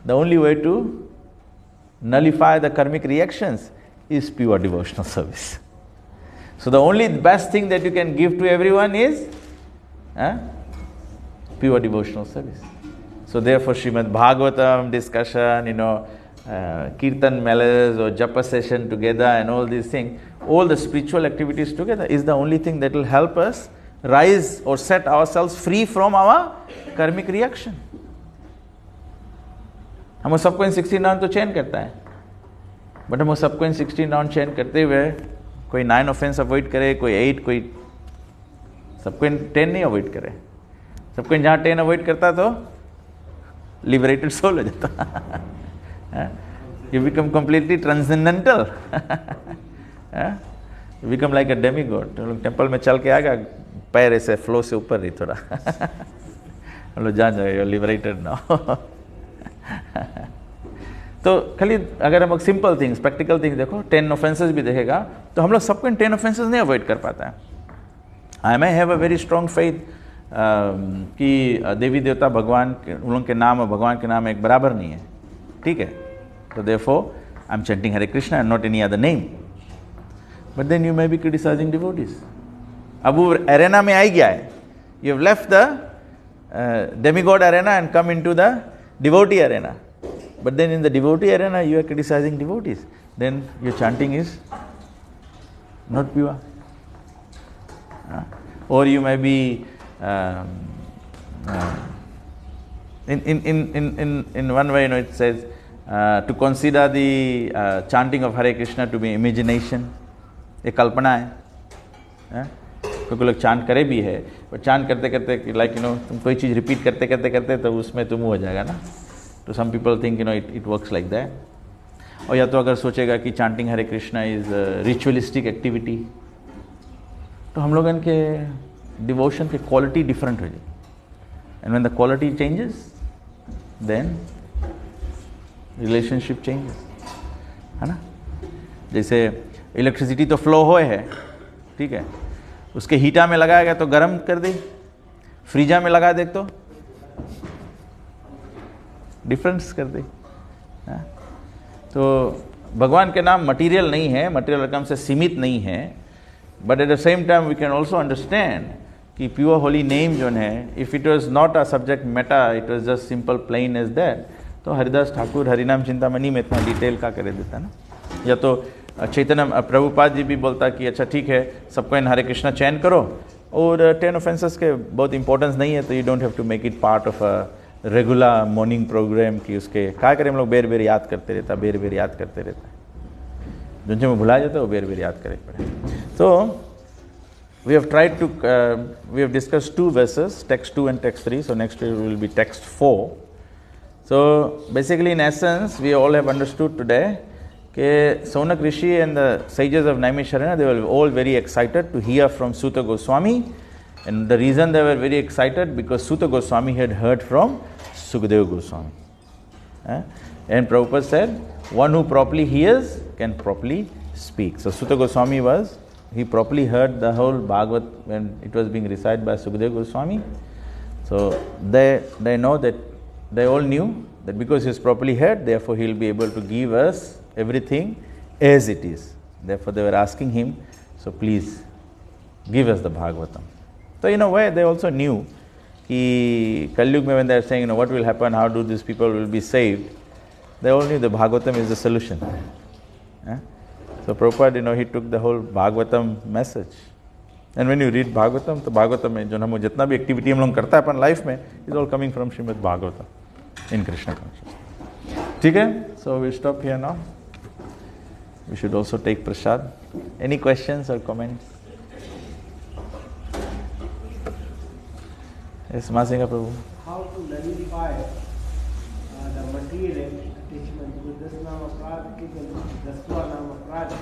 The only way to nullify the karmic reactions is pure devotional service. So the only best thing that you can give to everyone is pure devotional service. So therefore Srimad Bhagavatam discussion, Kirtan melas or Japa session together and all these things, all the spiritual activities together is the only thing that will help us rise or set ourselves free from our karmic reaction. हम सबको इन 16 round तो चैन करता है, but हम सबको इन 16 round चैन करते हुए कोई 9 ऑफेंस अवॉइड करे, कोई 8, कोई सबको इन 10 नहीं अवॉइड करे. सबको इन जहाँ 10 अवॉइड करता तो लिबरेटेड सोल हो जाता. You become completely transcendental. You become like a demigod. Temple में चल के आएगा, पैर ऐसे फ्लो से ऊपर ही थोड़ा. हम लोग जान जाए, you're liberated now. तो खाली अगर हम सिंपल थिंग्स, प्रैक्टिकल थिंग्स देखो, 10 ऑफेंसेस भी देखेगा तो हम लोग सबको इन 10 ऑफेंसेस नहीं अवॉइड कर पाता है. I may have a very strong faith कि देवी देवता भगवान उन लोगों के नाम और भगवान के नाम एक बराबर नहीं है, ठीक है. तो therefore I am chanting Hare Krishna and not any other name. But then you may be criticising devotees. अब वो एरेना में आई गया है, you have left the demigod arena and come into the devotee arena. But then in the devotee arena you are criticizing devotees. Then your chanting is not pure. Or you may be in one way, it says to consider the chanting of Hare Krishna to be imagination. एक कल्पना है. क्योंकि लोग chant करे भी है, पर chant करते करते लाइक तुम कोई चीज़ रिपीट करते करते करते तो उसमें तुम हो जाएगा ना. तो some people think it works like that. और या तो अगर सोचेगा कि chanting Hare Krishna is ritualistic activity, तो हम लोगों के डिवोशन की क्वालिटी डिफरेंट हो जाएगी. And when the quality changes then relationship changes, है ना. जैसे इलेक्ट्रिसिटी तो फ्लो हो है, ठीक है, उसके हीटा में लगाएगा तो गर्म कर दे, फ्रीजा में लगा दे तो डिफरेंस कर दे. तो भगवान के नाम मटेरियल नहीं है, मटेरियल रकम से सीमित नहीं है. But at the same time we can also understand कि प्योर होली नेम जो है, if it was not a subject matter, it was just simple plain as that, तो हरिदास ठाकुर हरिनाम चिंतामणि में इतना डिटेल का कर देता ना. या तो चैतन्य प्रभुपाद जी भी बोलता कि अच्छा ठीक है, सबको इन हरे कृष्णा चैन करो, और 10 ऑफेंसेस के बहुत इंपॉर्टेंस नहीं है, तो you don't have to make it part of a regular morning programme कि उसके क्या करें हम लोग बेर बेर याद करते रहता, बेर बेर याद करते रहता है. जो में भुला जाता है वो बेर बेर याद करे पड़े. तो we have tried to we have discuss 2 verses, text 2 and text 3. So next will be text 4. So basically in essence we all have understood today Sonak Rishi and the sages of Naimisharanya, they were all very excited to hear from Suta Goswami. And the reason they were very excited, because Suta Goswami had heard from Sukadeva Goswami. And Prabhupada said, one who properly hears can properly speak. So Suta Goswami he properly heard the whole Bhagavad when it was being recited by Sukadeva Goswami. So they know that, they all knew that because he is properly heard, therefore he will be able to give us everything as it is. Therefore they were asking him, so please give us the Bhagavatam. So in a way they also knew कि Kali Yuga when they are saying, what will happen, how do these people will be saved, they all knew the Bhagavatam is the solution. So Prabhupada, he took the whole Bhagavatam message. And when you read Bhagavatam, तो Bhagavatam में जो हम जितना भी activity हम लोग करता है अपन लाइफ में, is all coming from Srimad Bhagavatam in Krishna consciousness. ठीक है? So we stop here now. We should also take prasad. Any questions or comments? Yes, Masinga Prabhu. How to nullify the material attachment, because this nama prad, the swa nama prad,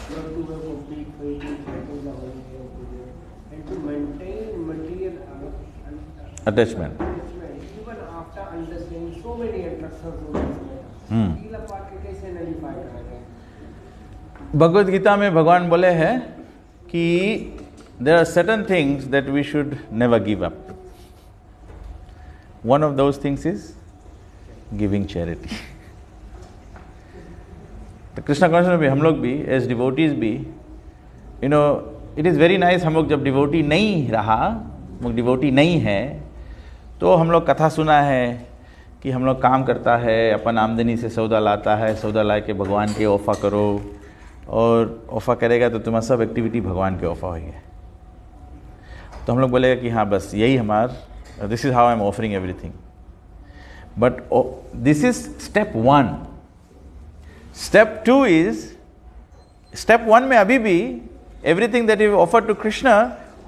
you have to have complete fighting, and to maintain material attachment, even after understanding so many instructions. Bhagavad Gita में भगवान बोले हैं कि there are certain things that we should never give up. One of those things is giving charity. तो Krishna conscious में भी हम लोग भी एज डिवोटीज भी इट इज़ वेरी नाइस, हम लोग जब डिवोटी नहीं रहा, हम लोग डिवोटी नहीं है, तो हम लोग कथा सुना है कि हम लोग काम करता है, अपन आमदनी से सौदा लाता है, सौदा ला के भगवान के ऑफा करो, और ऑफा करेगा तो तुम्हारा सब एक्टिविटी भगवान के ऑफा होगी। तो हम लोग बोलेगा कि हाँ बस यही हमारा, this is how I am offering everything. But this is step 1। Step 2 is, step 1 में अभी भी everything that you offer to Krishna,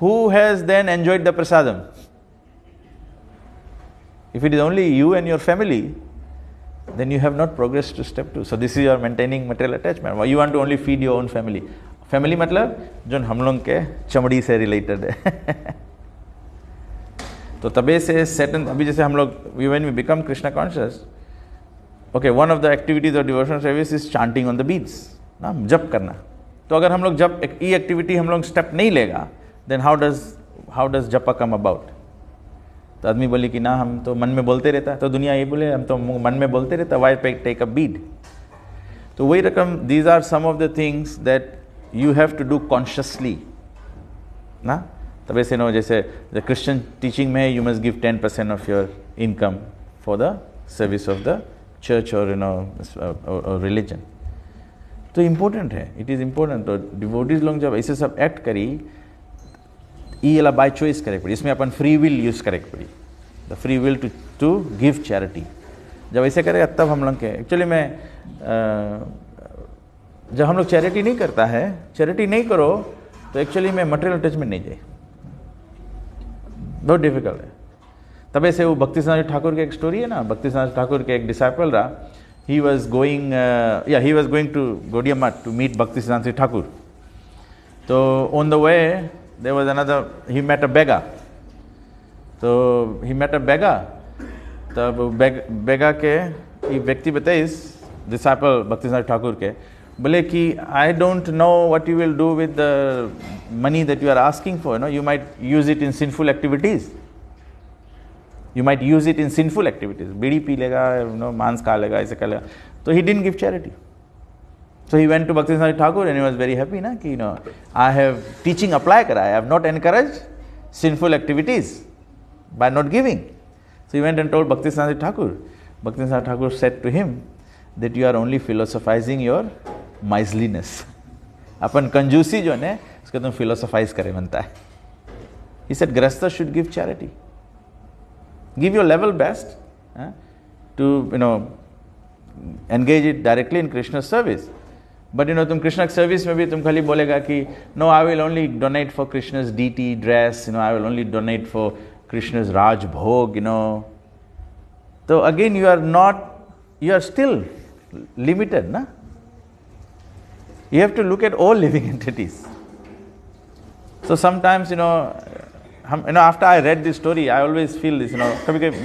who has then enjoyed the prasadam? If it is only you and your family, then you have not progressed to step 2. So this is your maintaining material attachment. You want to only feed your own family. Family मतलब जो हम लोग के चमड़ी से related है। तो तबे से certain, अभी जैसे हम लोग, when we become Krishna conscious, okay, one of the activities of devotional service is chanting on the beads, ना जप करना। तो अगर हम लोग जब ये एक्टिविटी हम लोग स्टेप नहीं लेगा, देन हाउ डज जपा कम अबाउट? तो आदमी बोले कि ना हम तो मन में बोलते रहता है, तो दुनिया ये बोले हम तो मन में बोलते रहता, वाई टेक अ बीड? तो वही रकम, these are some of the things that you have to do consciously ना। तब ऐसे नो, जैसे द क्रिश्चियन टीचिंग में you must give 10% of your income for the service of the church और रिलीजन। तो इम्पोर्टेंट है, इट इज़ इम्पोर्टेंट। तो डिवोटीज लोग जब ऐसे सब एक्ट करी, ये वाला बाय चॉइस करे पड़ी, इसमें अपन फ्री विल यूज़ करे पड़ी, the free will to give charity. जब ऐसे करेगा तब हम लोग के एक्चुअली में जब हम लोग चैरिटी नहीं करता है, चैरिटी नहीं करो तो एक्चुअली में मटेरियल अटैचमेंट नहीं जाए, बहुत डिफिकल्ट है। तब ऐसे वो भक्ति सिद्धांत ठाकुर की एक स्टोरी है ना, भक्ति सिद्धांत ठाकुर के एक डिसाइपल रहा, he was going to Gaudiya Math to meet Bhakti Siddhanta Thakur. So on the way there was he met a beggar. So he met a beggar. तब beggar के ये व्यक्ति बताए इस disciple Bhakti Siddhanta Thakur के, बोले कि I don't know what you will do with the money that you are asking for. You might use it in sinful activities. You might use it in sinful activities. Bidi P लेगा, मांस खा लेगा, ऐसे कर लेगा। तो he didn't give charity. So he went to Bhakti Siddhanta Thakur and he was very happy ना कि I have teaching apply करा, I have not encouraged sinful activities by not giving. So he went and told Bhakti Siddhanta Thakur. Bhakti Siddhanta Thakur said to him that you are only philosophizing your miserliness. अपन कंजूसी जो है उसका तुम philosophize करे बनता है। He said Grahastha should give charity. Give your level best to engage it directly in Krishna's service. But तुम Krishna service में भी तुम खाली बोलेगा कि no, I will only donate for Krishna's deity dress, I will only donate for Krishna's Raj Bhog, So again you are still limited, na? You have to look at all living entities. So sometimes, after I read this story, I always feel this,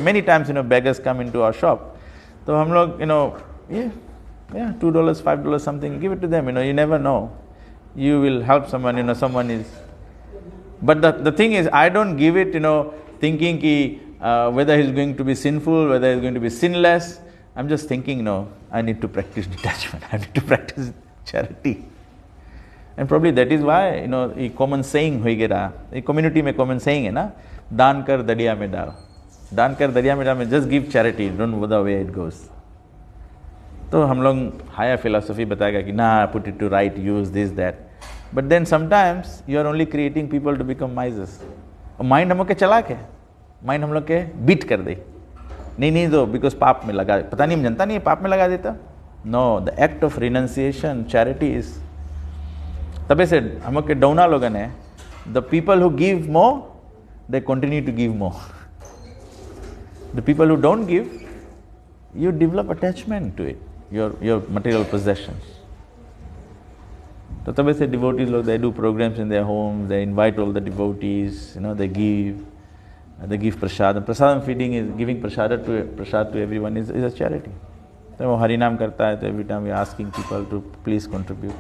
many times, beggars come into our shop. So hum log, $2, $5, something, give it to them, you never know. You will help someone, someone is. But the thing is, I don't give it, thinking whether he's going to be sinful, whether he's going to be sinless. I'm just thinking, I need to practice detachment. I need to practice charity. And probably that is why, a common saying होई गया, a community में common saying है ना, दान कर दरिया में डाल. दान कर दरिया में डाल, just give charity, don't know the way it goes. तो हम लोग higher philosophy बताएगा कि ना, put it to right use, this, that. But then sometimes you are only creating people to become misers. और mind हम लोग के चलाक है, mind हम लोग के beat कर दे. नहीं दो, because पाप में लगा, पता नहीं हम जनता नहीं है, पाप में लगा देता. No, the act of renunciation, charity is. तबे से हम लोग के डौना लोग ने, the people who give more, they continue to give more. The people who don't give, you develop attachment to it, your material possessions. तो तबे से devotees लोग, they do programs in their homes, they invite all the devotees, they give prasad. Prasadam feeding is giving prasad to everyone is a charity. तो वो हरिनाम करता है, तो every time we are asking people to please contribute.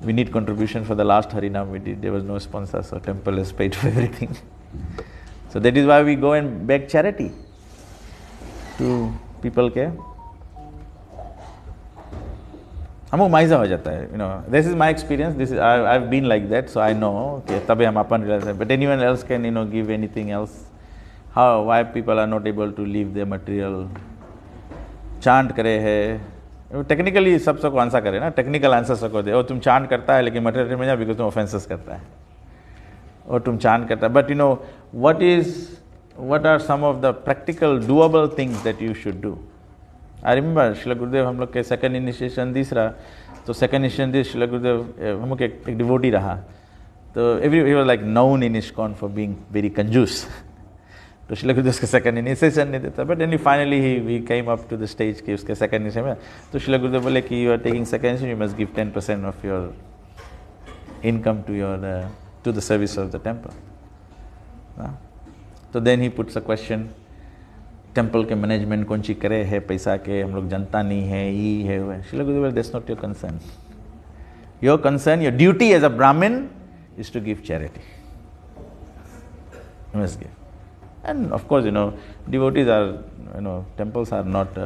we need contribution for the last Harinam we did. There was no sponsor, so temple has paid for everything. So that is why we go and beg charity to people के हमको माइजा हो जाता है, you know. This is my experience. This is I've been like that, so I know. Okay, तबे हम अपन realize. But anyone else can, you know, give anything else. Why people are not able to leave their material? Chant करे है. Technically सब सबको answer करे ना. Technical answer सबको दे. और तुम chant करता है लेकिन material में जा because तुम offenses करता है. और तुम chant करता है. But you know what are some of the practical doable things that you should do? I remember Srila Gurudev हम लोग के second initiation तीसरा, तो second initiation this Srila Gurudev हम लोग के एक devotee रहा, तो he was like known in ISKCON for being very कंजूस, तो Srila Gurudev उसके second initiation नहीं देता, but then finally he came up to the stage कि उसके second initiation में, तो Srila Gurudev बोले कि you are taking second initiation, you must give 10% of your income to the service of the temple. So then he puts a question. Temple के management कौन सी करे है पैसा के, हम लोग जनता नहीं है, ये है वो है. Srila Gurudev, that's not your concern. Your concern, your duty as a Brahmin is to give charity. You must give. And of course, you know, devotees are, you know, temples are not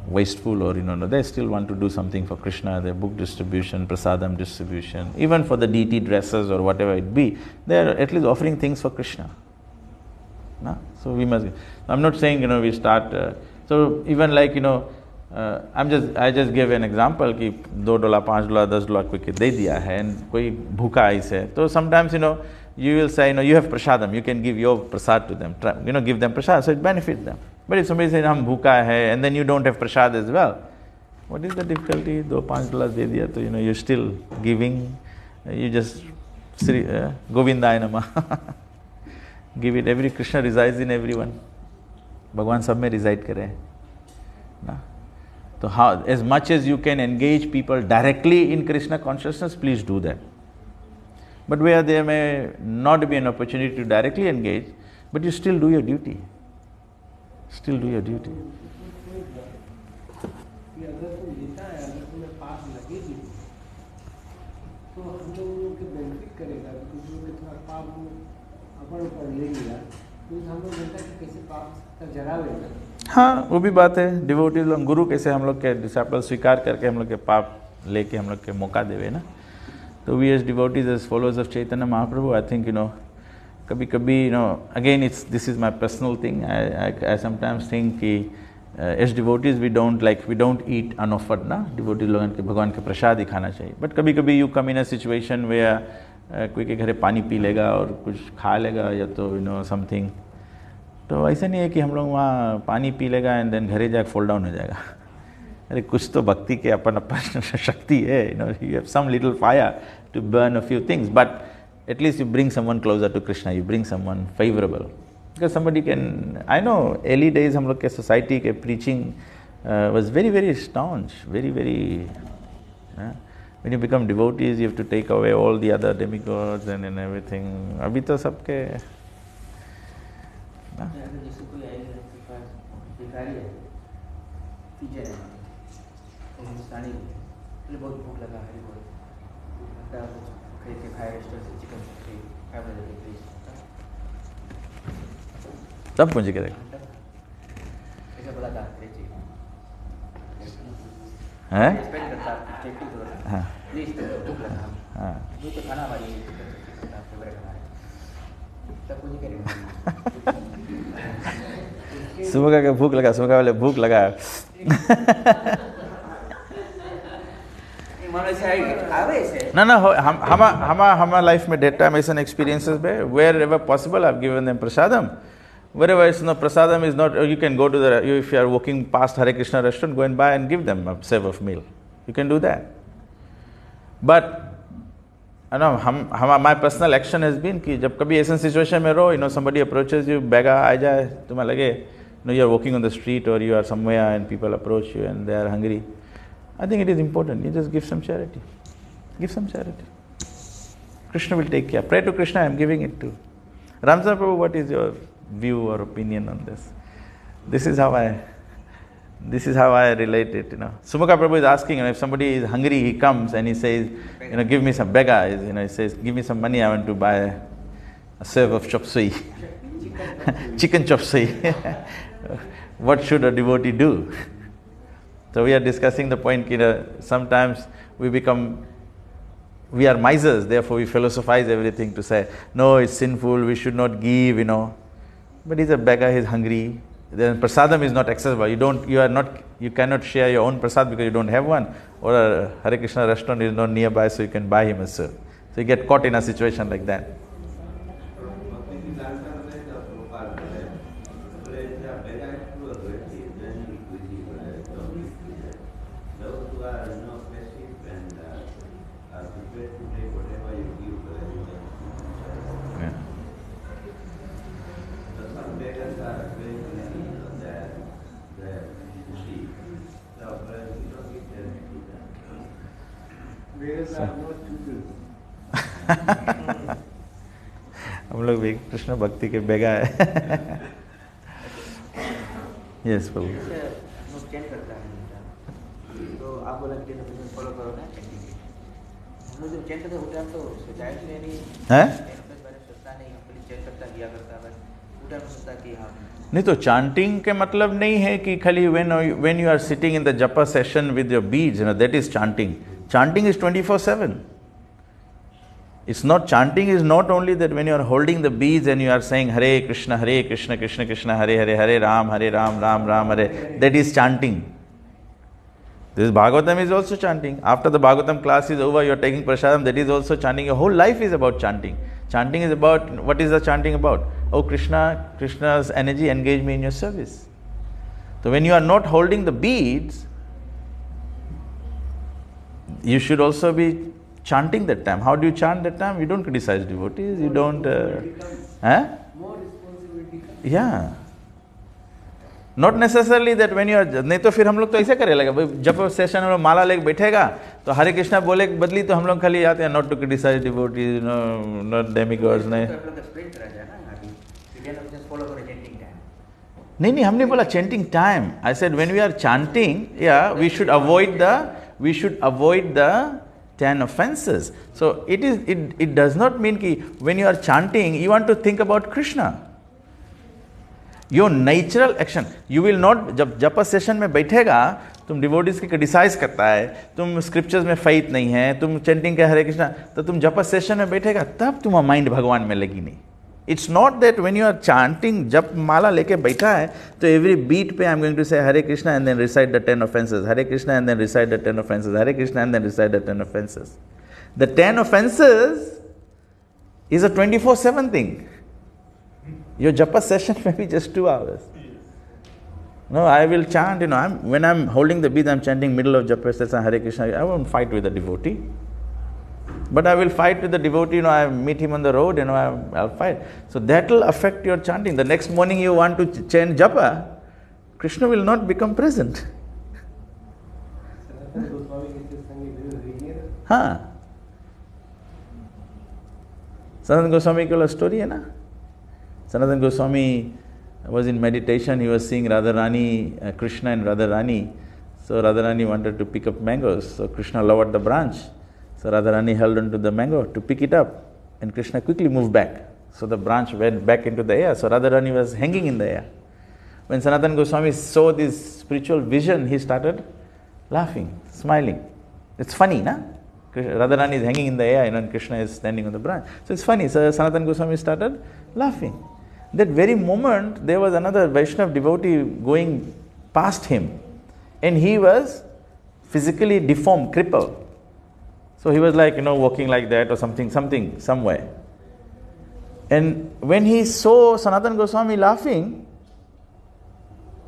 wasteful or, you know, they still want to do something for Krishna, their book distribution, prasadam distribution, even for the deity dresses or whatever it be, they are at least offering things for Krishna. No? So we must. I'm not saying, you know, we start. So even like, you know, I just gave an example कि $2, $5, $10 कोई के दे दिया है and कोई भूखा ऐसे. So sometimes, you know, you will say, you know, you have prasadam, you can give your prasad to them. You know, give them prasad, so it benefits them. But if somebody says हम भूखा है and then you don't have prasad as well, what is the difficulty? $2, $5 दे दिया, तो you know you're still giving. You just Govindaya Namah. Give it. Every Krishna resides in everyone. भगवान सब में reside करे ना. So how, as much as you can engage people directly in Krishna consciousness, please do that. But where there may not be an opportunity to directly engage, but you still do your duty. Still do your duty. हाँ, वो भी बात है. Devotees लोग, गुरु कैसे हम लोग के डिसाइपल स्वीकार करके हम लोग के पाप लेके हम लोग के मौका देवे ना. तो we as devotees, as followers of Chaitanya Mahaprabhu, I think, you know, कभी-कभी, you know, again this is my personal thing. I sometimes think कि as devotees we don't eat unoffered ना. Devotees लोगों के भगवान के प्रसाद ही खाना चाहिए. But कभी-कभी you come in a situation where कोई के घरे पानी पी लेगा और कुछ खा लेगा या तो, you know, something. तो ऐसा नहीं है कि हम लोग वहाँ पानी पी लेगा एंड देन घरे जाकर फॉल डाउन हो जाएगा. अरे कुछ तो भक्ति के अपन शक्ति है. You know, you have some little fire to burn a few things, but at least you bring someone closer to Krishna, you bring someone favorable. Because somebody can, I know early days हम लोग के society के preaching was very, very staunch, very, very, when you become devotees you have to take away all the other demigods and everything. अभी तो सबके जैसे कोई आएगा भिखारी है, पीछे हिंदुस्तानी बहुत भूख लगा है, खरीद के खाए रेस्टोरेंट से चिकन खरीद प्लीज सब पूंजी करेगा. ऐसा बोला था हैं? हाँ प्लीज भूख लगा. हाँ तो खाना हमारी फेवरेट हमारे सब पूंजी करेगा. सुबह का भूख लगा, सुबह वाले भूख लगा. ना हमारा लाइफ में डेट टाइम ऐसा एक्सपीरियंसेस में wherever possible I've given them prasadam. Wherever it's no prasadam is not, you can go to if you are walking past Hare Krishna restaurant, go and buy and give them a serve of meal. You can do that. But I know my personal action has been कि जब कभी ऐसा situation में रहो, you know, somebody approaches you, बेगा आ जाए, तुम्हें लगे, you know, you are walking on the street or you are somewhere and people approach you and they are hungry. I think it is important. You just give some charity. Give some charity. Krishna will take care. Pray to Krishna, I am giving it to. Ramzan Prabhu, what is your view or opinion on this? This is how I This is how I relate it, Sumukha Prabhu is asking, if somebody is hungry, he comes and he says, give me some beggar. He says, give me some money, I want to buy a serve of chop suey. Chicken chop suey. What should a devotee do? So we are discussing the point, sometimes we are misers, therefore we philosophize everything to say, no, it's sinful, we should not give, But he's a beggar, he's hungry. Then prasadam is not accessible. You cannot share your own prasad because you don't have one. Or a Hare Krishna restaurant is not nearby, so you can buy him a serve. So you get caught in a situation like that. हम लोग भी कृष्ण भक्ति के बेगा है. Yes प्रभु. Chant करता है तो आप बोला कि फॉलो करो ना चैंटिंग. हम लोग जब चैंट करते होते हैं तो डायरेक्ट नहीं हैं सोचता नहीं, हम चैंट करता किया करता है उठा सोचता कि हम नहीं. तो चांटिंग के मतलब नहीं है कि खाली when you are sitting in the japa session with your beads, that is chanting. Chanting is 24/7. It's not, chanting is not only that when you are holding the beads and you are saying Hare Krishna, Krishna Krishna, Hare Hare, Hare Ram, Ram Ram, Hare. That is chanting. This Bhagavatam is also chanting. After the Bhagavatam class is over, you are taking prasadam, that is also chanting. Your whole life is about chanting. Chanting is about, what is the chanting about? Oh Krishna, Krishna's energy, engage me in your service. So when you are not holding the beads, you should also be chanting that time. How do you chant that time? You don't criticize devotees, you don't... More responsibility comes. Yeah. Not necessarily that when you are... नहीं तो फिर हम लोग तो ऐसे करे लगा, जब सेशन में माला लेके बैठेगा तो हरे कृष्णा बोले बदली तो हम लोग खाली आते हैं, not to criticize devotees, not demigods, नहीं. नहीं हमने बोला chanting time. I said when we are chanting, we should avoid the 10 offenses. So it does not mean कि when you are chanting, you want to think about Krishna. Your natural action, you will not, जब जप session में बैठेगा, तुम devotees की criticise करता है, तुम स्क्रिप्चर्स में फेथ नहीं है, तुम चैंटिंग का हरे कृष्णा, तो तुम जप सेशन में बैठेगा, तब तुम्हारा माइंड भगवान में लगी नहीं. It's not that when you are chanting, जप माला लेके बैठा है, तो every beat पे I'm going to say Hare Krishna and then recite the 10 offenses, Hare Krishna and then recite the 10 offenses, Hare Krishna and then recite the 10 offenses. The 10 offenses is a 24/7 thing. Your japa session may be just 2 hours. No, I will chant, when I'm holding the bead, I'm chanting middle of japa session, Hare Krishna. I won't fight with the devotee. But I will fight with the devotee, I meet him on the road, I'll fight. So that will affect your chanting. The next morning you want to chant japa, Krishna will not become present. हाँ. Sanatana Goswami की story है ना? Sanatana Goswami was in meditation, he was seeing Radharani, Krishna and Radharani. So Radharani wanted to pick up mangoes, so Krishna lowered the branch. So Radharani held onto the mango to pick it up, and Krishna quickly moved back. So the branch went back into the air, so Radharani was hanging in the air. When Sanatana Goswami saw this spiritual vision, he started laughing, smiling. It's funny, na? Radharani is hanging in the air, and Krishna is standing on the branch. So it's funny, so Sanatana Goswami started laughing. That very moment, there was another Vaishnava devotee going past him, and he was physically deformed, crippled. So he was like, walking like that or something, somewhere. And when he saw Sanatana Goswami laughing,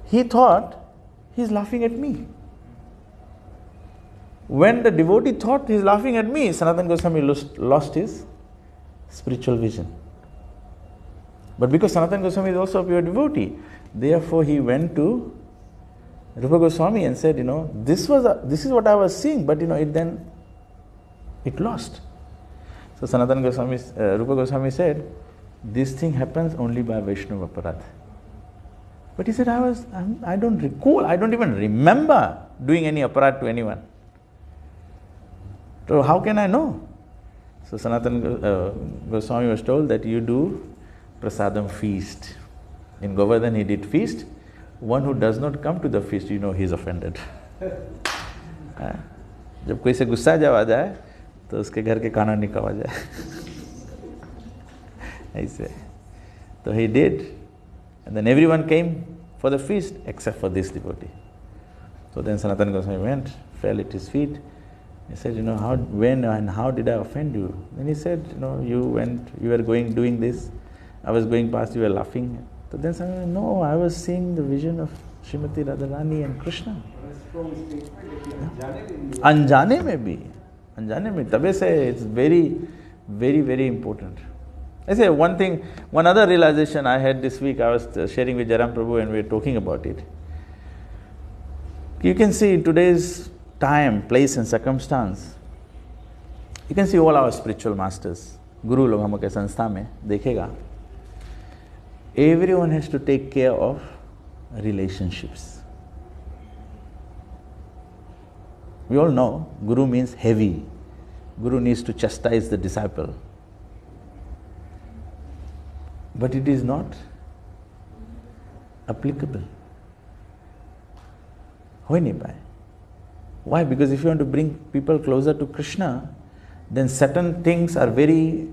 he thought, he's laughing at me. When the devotee thought he's laughing at me, Sanatana Goswami lost his spiritual vision. But because Sanatana Goswami is also a pure devotee, therefore he went to Rupa Goswami and said, this is what I was seeing, but it lost. So Sanatana Goswami, Rupa Goswami said, this thing happens only by Vaishnava Aparadha. But he said, I don't recall, I don't even remember doing any aparat to anyone. So how can I know? So Sanatana Goswami was told that you do prasadam feast. In Govardhan he did feast. One who does not come to the feast, you know he is offended. जब कोई से गुस्सा जब आ जाए तो उसके घर के खाना निकाला जाए ऐसे. So he did, and then everyone came for the feast except for this devotee. So then Sanatana Goswami went, fell at his feet. He said, when and how did I offend you? Then he said, you were doing this. I was going past, you were laughing. So then Sanatana said, no, I was seeing the vision of Srimati Radharani and Krishna. Anjane mein bhi. Tabe se it's very, very, very important. I say one other realization I had this week, I was sharing with Jaram Prabhu and we were talking about it. You can see in today's time, place and circumstance, you can see all our spiritual masters, Guru log hum ke sanstha mein, dekhega. Everyone has to take care of relationships. We all know Guru means heavy. Guru needs to chastise the disciple. But it is not applicable. Ho nahi paye. Why? Because if you want to bring people closer to Krishna, then certain things are very,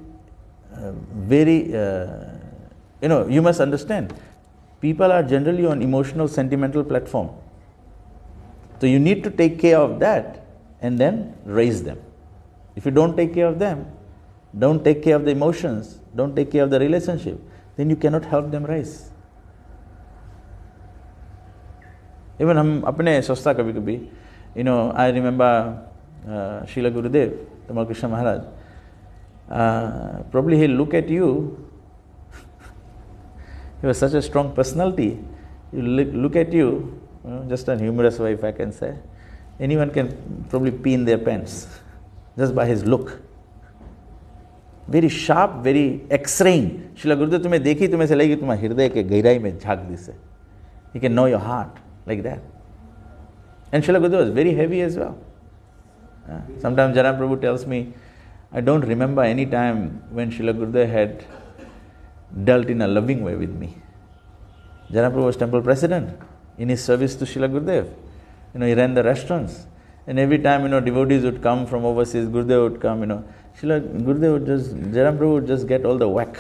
you must understand, people are generally on emotional, sentimental platform. So you need to take care of that and then raise them. If you don't take care of them, don't take care of the emotions, don't take care of the relationship, then you cannot help them rise. Even हम अपने सोचता कभी-कभी, I remember Srila Gurudev, Tamal Krishna Maharaj, probably he'll look at you, he was such a strong personality, he'll look at you, just a humorous way if I can say, anyone can probably pee in their pants, just by his look. Very sharp, very x-raying. Srila Gurudev तुम्हें देखी तुम्हें से लगी तुम्हारे हृदय के गहराई में झांक दी से. He can know your heart like that. And Srila Gurudev was very heavy as well. Sometimes Jaram Prabhu tells me, I don't remember any time when Srila Gurudev had dealt in a loving way with me. Jaram Prabhu was temple president in his service to Srila Gurudev. He ran the restaurants. And every time, devotees would come from overseas, Gurudev would come, Srila Gurudev would Jaram Prabhu would just get all the whack.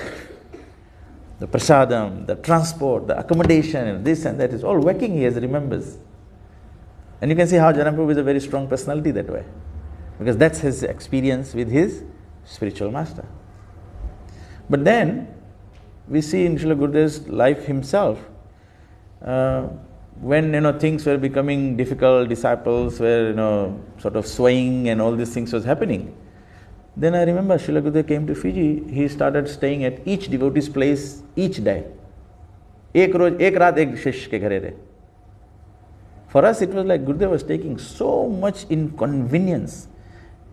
The prasadam, the transport, the accommodation, this and that is all whacking he remembers. And you can see how Jaram Prabhu is a very strong personality that way. Because that's his experience with his spiritual master. But then, we see in Srila Gurudev's life himself, when things were becoming difficult, disciples were sort of swaying and all these things was happening. Then I remember Srila Gurudev came to Fiji, he started staying at each devotee's place each day. Ek raat ek shish ke ghare rahe. For us it was like Gurudev was taking so much inconvenience.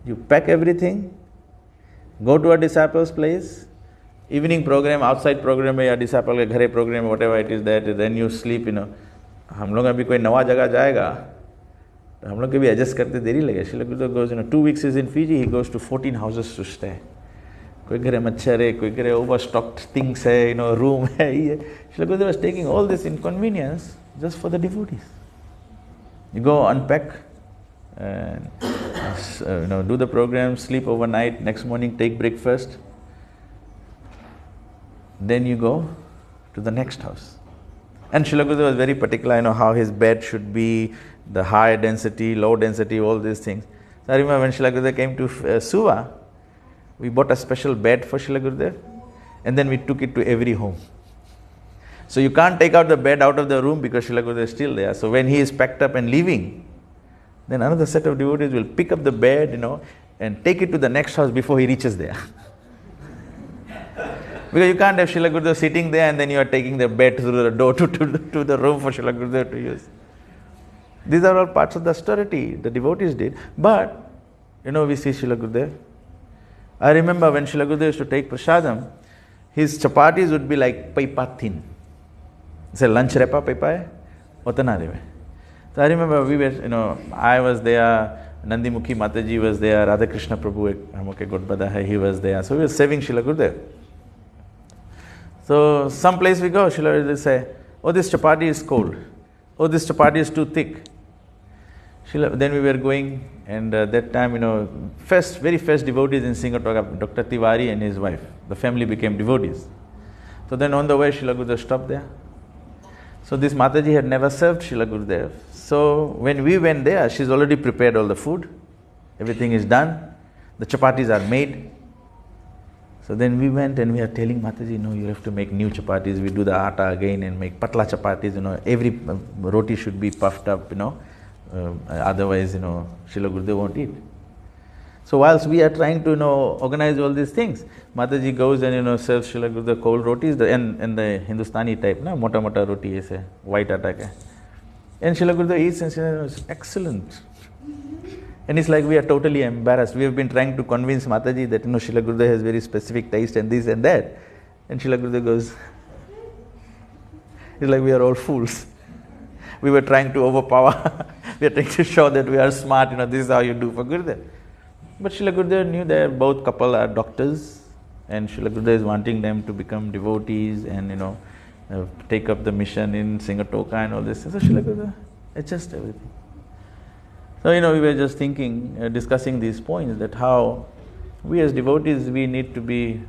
You pack everything, go to a disciple's place, evening program, outside program या disciple के घरे program, whatever it is that, then you sleep, हम लोग अभी कोई नवा जगह जाएगा तो हम लोग के भी एडजस्ट करते देरी लगे. Srila Gurudev goes, 2 weeks is in Fiji, he goes to 14 houses to stay. कोई घरे मच्छर है, कोई घरे overstocked things है, room है, ये. Srila Gurudev was taking all this inconvenience just for the devotees. You go unpack, and do the program, sleep overnight, next morning take breakfast, then you go to the next house. And Srila Gurudev was very particular, how his bed should be, the high density, low density, all these things. So I remember when Srila Gurudev came to Suva, we bought a special bed for Srila Gurudev, and then we took it to every home. So you can't take out the bed out of the room because Srila Gurudev is still there. So when he is packed up and leaving, then another set of devotees will pick up the bed, and take it to the next house before he reaches there. Because you can't have Srila Gurudev sitting there and then you are taking the bed through the door to the room for Srila Gurudev to use. These are all parts of the austerity the devotees did. But, we see Srila Gurudev. I remember when Srila Gurudev used to take prasadam, his chapatis would be like paipa thin. Say lunch repa pepa otana reve. So I remember we were, I was there, Nandimukhi Mataji was there, Radhakrishna Prabhu, Hamoke Godbada hai, he was there. So we were serving Srila Gurudev. So some place we go, Srila will say, oh, this chapati is cold. Oh, this chapati is too thick. Then we were going, and that time, very first devotees in Singatoga, Dr. Tiwari and his wife, the family became devotees. So then on the way, Srila Gurudev stopped there. So this Mataji had never served Srila Gurudev. So when we went there, she's already prepared all the food. Everything is done. The chapatis are made. So then we went and we are telling Mataji, no, you have to make new chapatis. We do the atta again and make patla chapatis. Every roti should be puffed up, otherwise, Srila Gurudev won't eat. So whilst we are trying to, organize all these things, Mataji goes and, serves Srila Gurudev cold rotis, and the Hindustani type, mota mota roti aise, white atta ka. And Srila Gurudev eats and says, excellent. And it's like we are totally embarrassed. We have been trying to convince Mataji that, Srila Gurudev has very specific taste and this and that. And Srila Gurudev goes, it's like we are all fools. We were trying to overpower. We are trying to show that we are smart, this is how you do for Gurudev. But Srila Gurudev knew that both couple are doctors, and Srila Gurudev is wanting them to become devotees and, take up the mission in Singatoka and all this. So Srila Gurudev adjust everything. So, we were just thinking, discussing these points, that how we as devotees, we need to be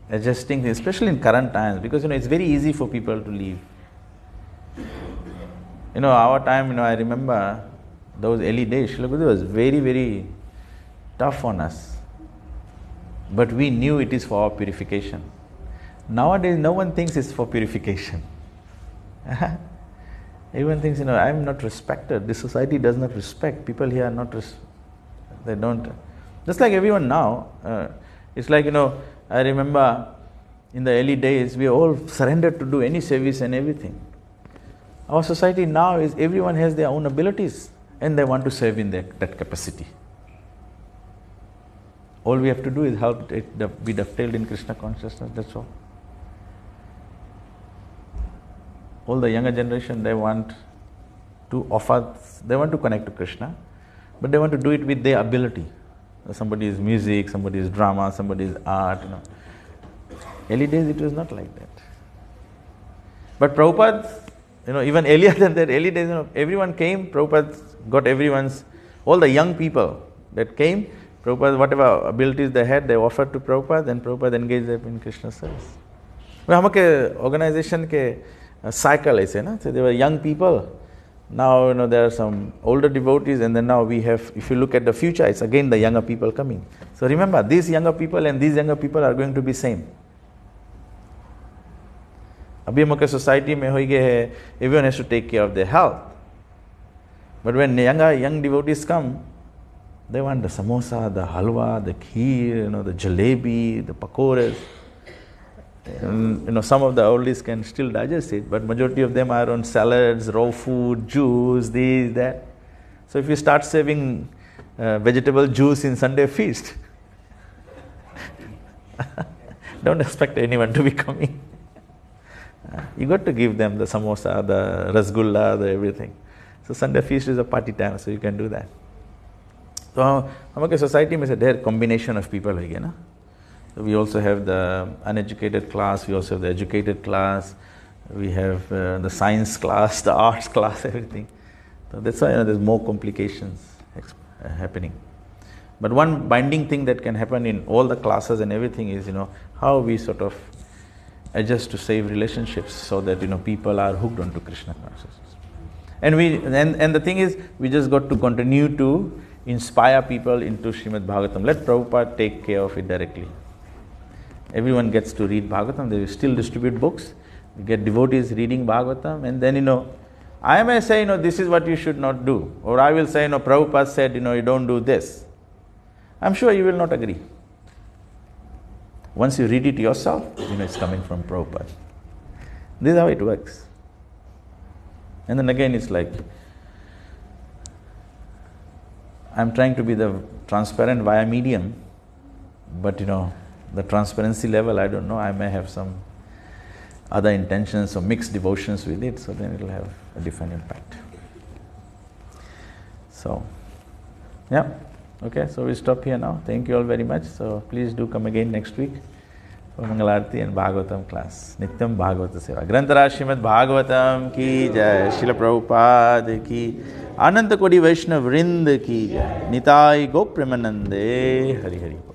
adjusting things, especially in current times, because, it's very easy for people to leave. Our time, I remember those early days, Srila Gurudev was very, very tough on us. But we knew it is for our purification. Nowadays, no one thinks it's for purification. Everyone thinks, I am not respected. This society does not respect. People here are not, they don't. Just like everyone now, it's like, I remember in the early days, we all surrendered to do any service and everything. Our society now is everyone has their own abilities and they want to serve in that capacity. All we have to do is help it be dovetailed in Krishna consciousness, that's all. All the younger generation, they want to connect to Krishna, but they want to do it with their ability. Somebody is music, somebody is drama, somebody is art, Early days it was not like that. But Prabhupada, even earlier than that, early days, everyone came, Prabhupada got all the young people that came, Prabhupada, whatever abilities they had, they offered to Prabhupada, and Prabhupada engaged them in Krishna service. Our organization ke cycle is, so there were young people. Now, there are some older devotees, and then now we have, if you look at the future, it's again the younger people coming. So remember, these younger people and these younger people are going to be same. Abhi hum society mein hoige hai, everyone has to take care of their health. But when young devotees come, they want the samosa, the halwa, the kheer, the jalebi, the pakoras. And, some of the oldies can still digest it, but majority of them are on salads, raw food, juice, this, that. So if you start serving vegetable juice in Sunday feast, don't expect anyone to be coming. You got to give them the samosa, the rasgulla, the everything. So Sunday feast is a party time, so you can do that. So our society mein there combination of people hai na. So we also have the uneducated class, we also have the educated class, we have the science class, the arts class, everything. So that's why there's more complications happening. But one binding thing that can happen in all the classes and everything is, how we sort of adjust to save relationships so that, people are hooked onto Krishna consciousness. And the thing is, we just got to continue to inspire people into Srimad Bhagavatam. Let Prabhupada take care of it directly. Everyone gets to read Bhagavatam, they will still distribute books, we get devotees reading Bhagavatam, and then, I may say, this is what you should not do. Or I will say, Prabhupada said, you don't do this. I'm sure you will not agree. Once you read it yourself, it's coming from Prabhupada. This is how it works. And then again, it's like, I'm trying to be the transparent via medium, but the transparency level, I don't know, I may have some other intentions or mixed devotions with it, so then it will have a different impact. So, yeah, okay, so we stop here now. Thank you all very much. So please do come again next week for Mangalarti and Bhagavatam class. Nityam Bhagavata Seva. Grantharaj Srimad Bhagavatam ki jai. Srila Prabhupada ki. Ananta Kodi Vaishnav Vrind ki jai. Nitai Gopremanande. Hari Hari.